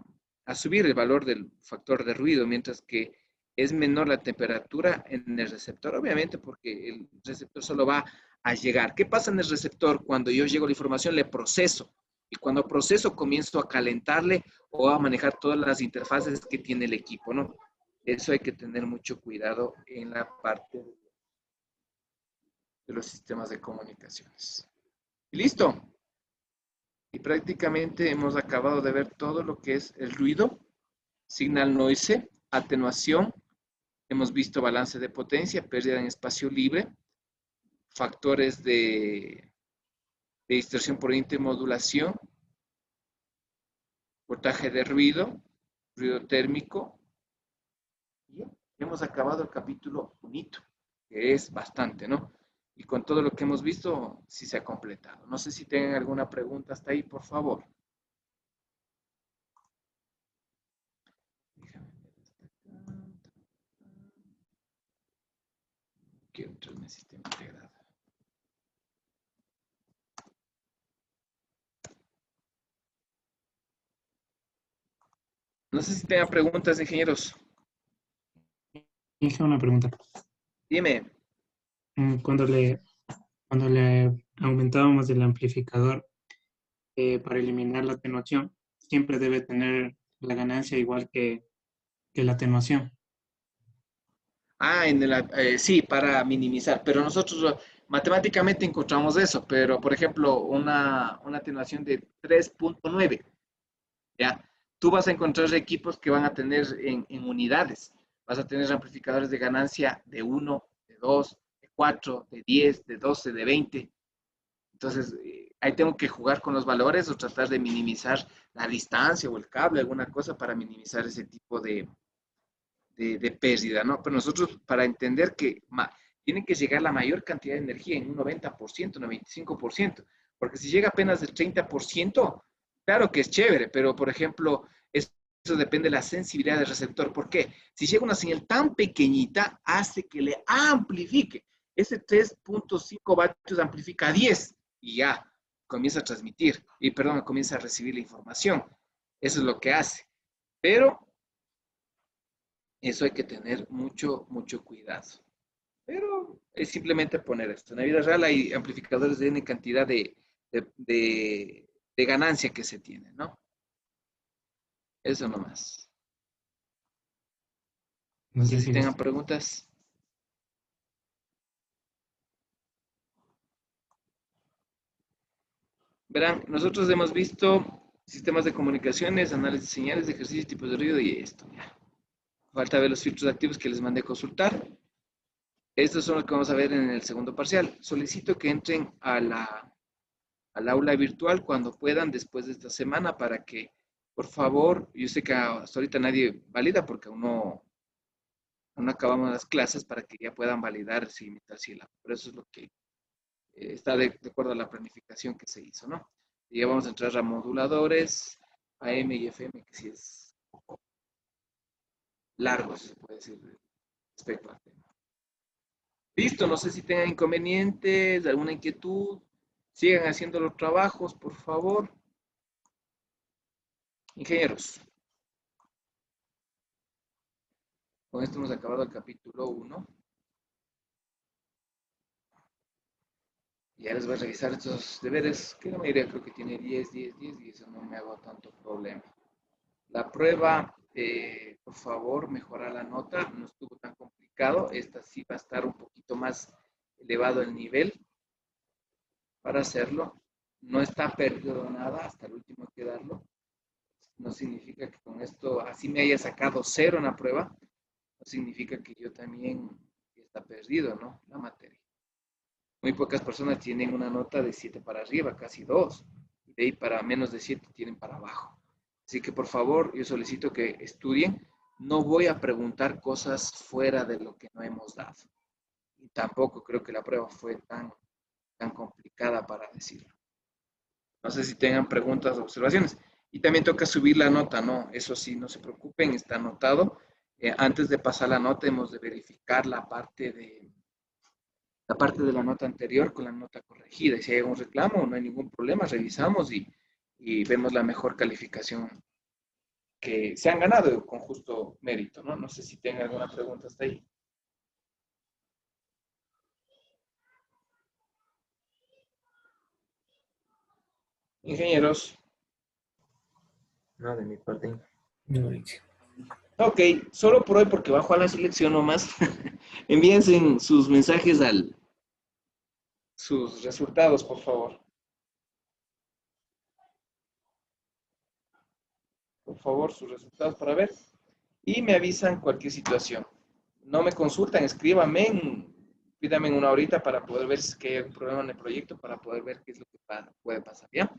subir el valor del factor de ruido, mientras que es menor la temperatura en el receptor, obviamente porque el receptor solo va a llegar. ¿Qué pasa en el receptor? Cuando yo llego a la información, le proceso. Y cuando proceso, comienzo a calentarle o a manejar todas las interfaces que tiene el equipo, ¿no? Eso hay que tener mucho cuidado en la parte de los sistemas de comunicaciones. Y listo. Y prácticamente hemos acabado de ver todo lo que es el ruido, signal noise, atenuación. Hemos visto balance de potencia, pérdida en espacio libre, factores de distorsión por intermodulación, voltaje de ruido térmico. Y hemos acabado el capítulo bonito, que es bastante, ¿no? Y con todo lo que hemos visto, sí se ha completado. No sé si tienen alguna pregunta hasta ahí, por favor. Quiero entrar en el sistema integrado. No sé si tengan preguntas, ingenieros. Hice una pregunta. Dime. Cuando le aumentábamos el amplificador para eliminar la atenuación, siempre debe tener la ganancia igual que la atenuación. Ah, sí, para minimizar. Pero nosotros matemáticamente encontramos eso. Pero, por ejemplo, una atenuación de 3.9, ¿ya? Tú vas a encontrar equipos que van a tener en unidades. Vas a tener amplificadores de ganancia de 1, de 2, de 4, de 10, de 12, de 20. Entonces, ahí tengo que jugar con los valores o tratar de minimizar la distancia o el cable, alguna cosa para minimizar ese tipo de pérdida, ¿no? Pero nosotros, para entender que tiene que llegar la mayor cantidad de energía en un 90%, 95%, porque si llega apenas el 30%, claro que es chévere, pero por ejemplo, eso depende de la sensibilidad del receptor. ¿Por qué? Si llega una señal tan pequeñita, hace que le amplifique. Ese 3.5 vatios amplifica a 10 y ya comienza a transmitir, comienza a recibir la información. Eso es lo que hace. Pero eso hay que tener mucho, mucho cuidado. Pero es simplemente poner esto. En la vida real hay amplificadores de N cantidad de ganancia que se tiene, ¿no? Eso nomás. No sé si tengan preguntas. Verán, nosotros hemos visto sistemas de comunicaciones, análisis de señales, de ejercicio, tipos de ruido y esto. Ya. Falta ver los filtros activos que les mandé a consultar. Estos son los que vamos a ver en el segundo parcial. Solicito que entren al aula virtual cuando puedan después de esta semana para que, por favor, yo sé que hasta ahorita nadie valida porque aún no acabamos las clases para que ya puedan validar el seguimiento al CIELA. Pero eso es lo que está de acuerdo a la planificación que se hizo, ¿no? Y ya vamos a entrar a moduladores, AM y FM, que sí es largo, se puede decir, respecto al tema. Listo, no sé si tengan inconvenientes, alguna inquietud. Sigan haciendo los trabajos, por favor. Ingenieros. Con esto hemos acabado el capítulo 1. Ya les voy a revisar estos deberes, que la mayoría creo que tiene 10, 10, 10, y eso no me hago tanto problema. La prueba por favor, mejorar la nota. No estuvo tan complicado. Esta sí va a estar un poquito más elevado el nivel para hacerlo. No está perdido nada, hasta el último hay que darlo. No significa que con esto, así me haya sacado 0 en la prueba, no significa que yo también está perdido, ¿no? La materia. Muy pocas personas tienen una nota de 7 para arriba, casi 2. Y de ahí para menos de 7 tienen para abajo. Así que por favor, yo solicito que estudien. No voy a preguntar cosas fuera de lo que no hemos dado. Y tampoco creo que la prueba fue tan complicada para decirlo. No sé si tengan preguntas o observaciones. Y también toca subir la nota, ¿no? Eso sí, no se preocupen, está anotado. Antes de pasar la nota, hemos de verificar la parte de la nota anterior con la nota corregida. Y si hay algún reclamo, no hay ningún problema, revisamos y vemos la mejor calificación que se han ganado con justo mérito, ¿no? No sé si tengan alguna pregunta hasta ahí. Ingenieros. No, de mi parte. Ok, solo por hoy porque bajo a la selección nomás. Envíense sus mensajes sus resultados, por favor. Por favor, sus resultados para ver. Y me avisan cualquier situación. No me consultan, escríbanme, pídame en una horita para poder ver si hay algún problema en el proyecto, para poder ver qué es lo que puede pasar, ¿ya?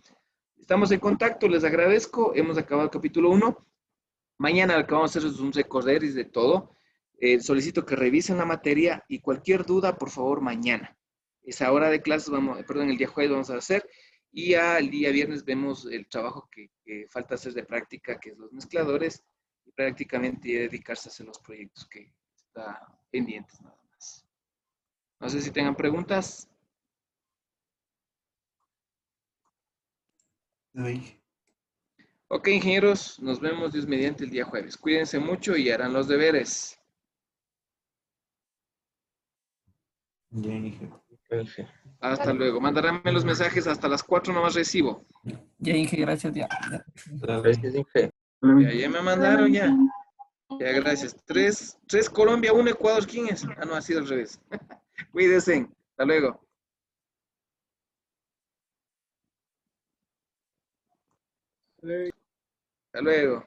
Estamos en contacto, les agradezco. Hemos acabado el capítulo 1. Mañana acabamos de hacer un recorderis de todo. Solicito que revisen la materia y cualquier duda, por favor, mañana. Esa hora de clases, el día jueves vamos a hacer. Y el día viernes vemos el trabajo que falta hacer de práctica, que es los mezcladores, y prácticamente dedicarse a hacer los proyectos que están pendientes nada más. No sé si tengan preguntas. Ok, ingenieros, nos vemos Dios mediante el día jueves. Cuídense mucho y harán los deberes. Hasta luego. Mandaránme los mensajes hasta las 4 nomás recibo. Ya, Inge, gracias. Ya. Gracias, Inge. Ya me mandaron ya. Ya, gracias. 3 Colombia, 1 Ecuador. ¿Quién es? Ah, no, ha sido al revés. Cuídense. Hasta luego. Hasta luego.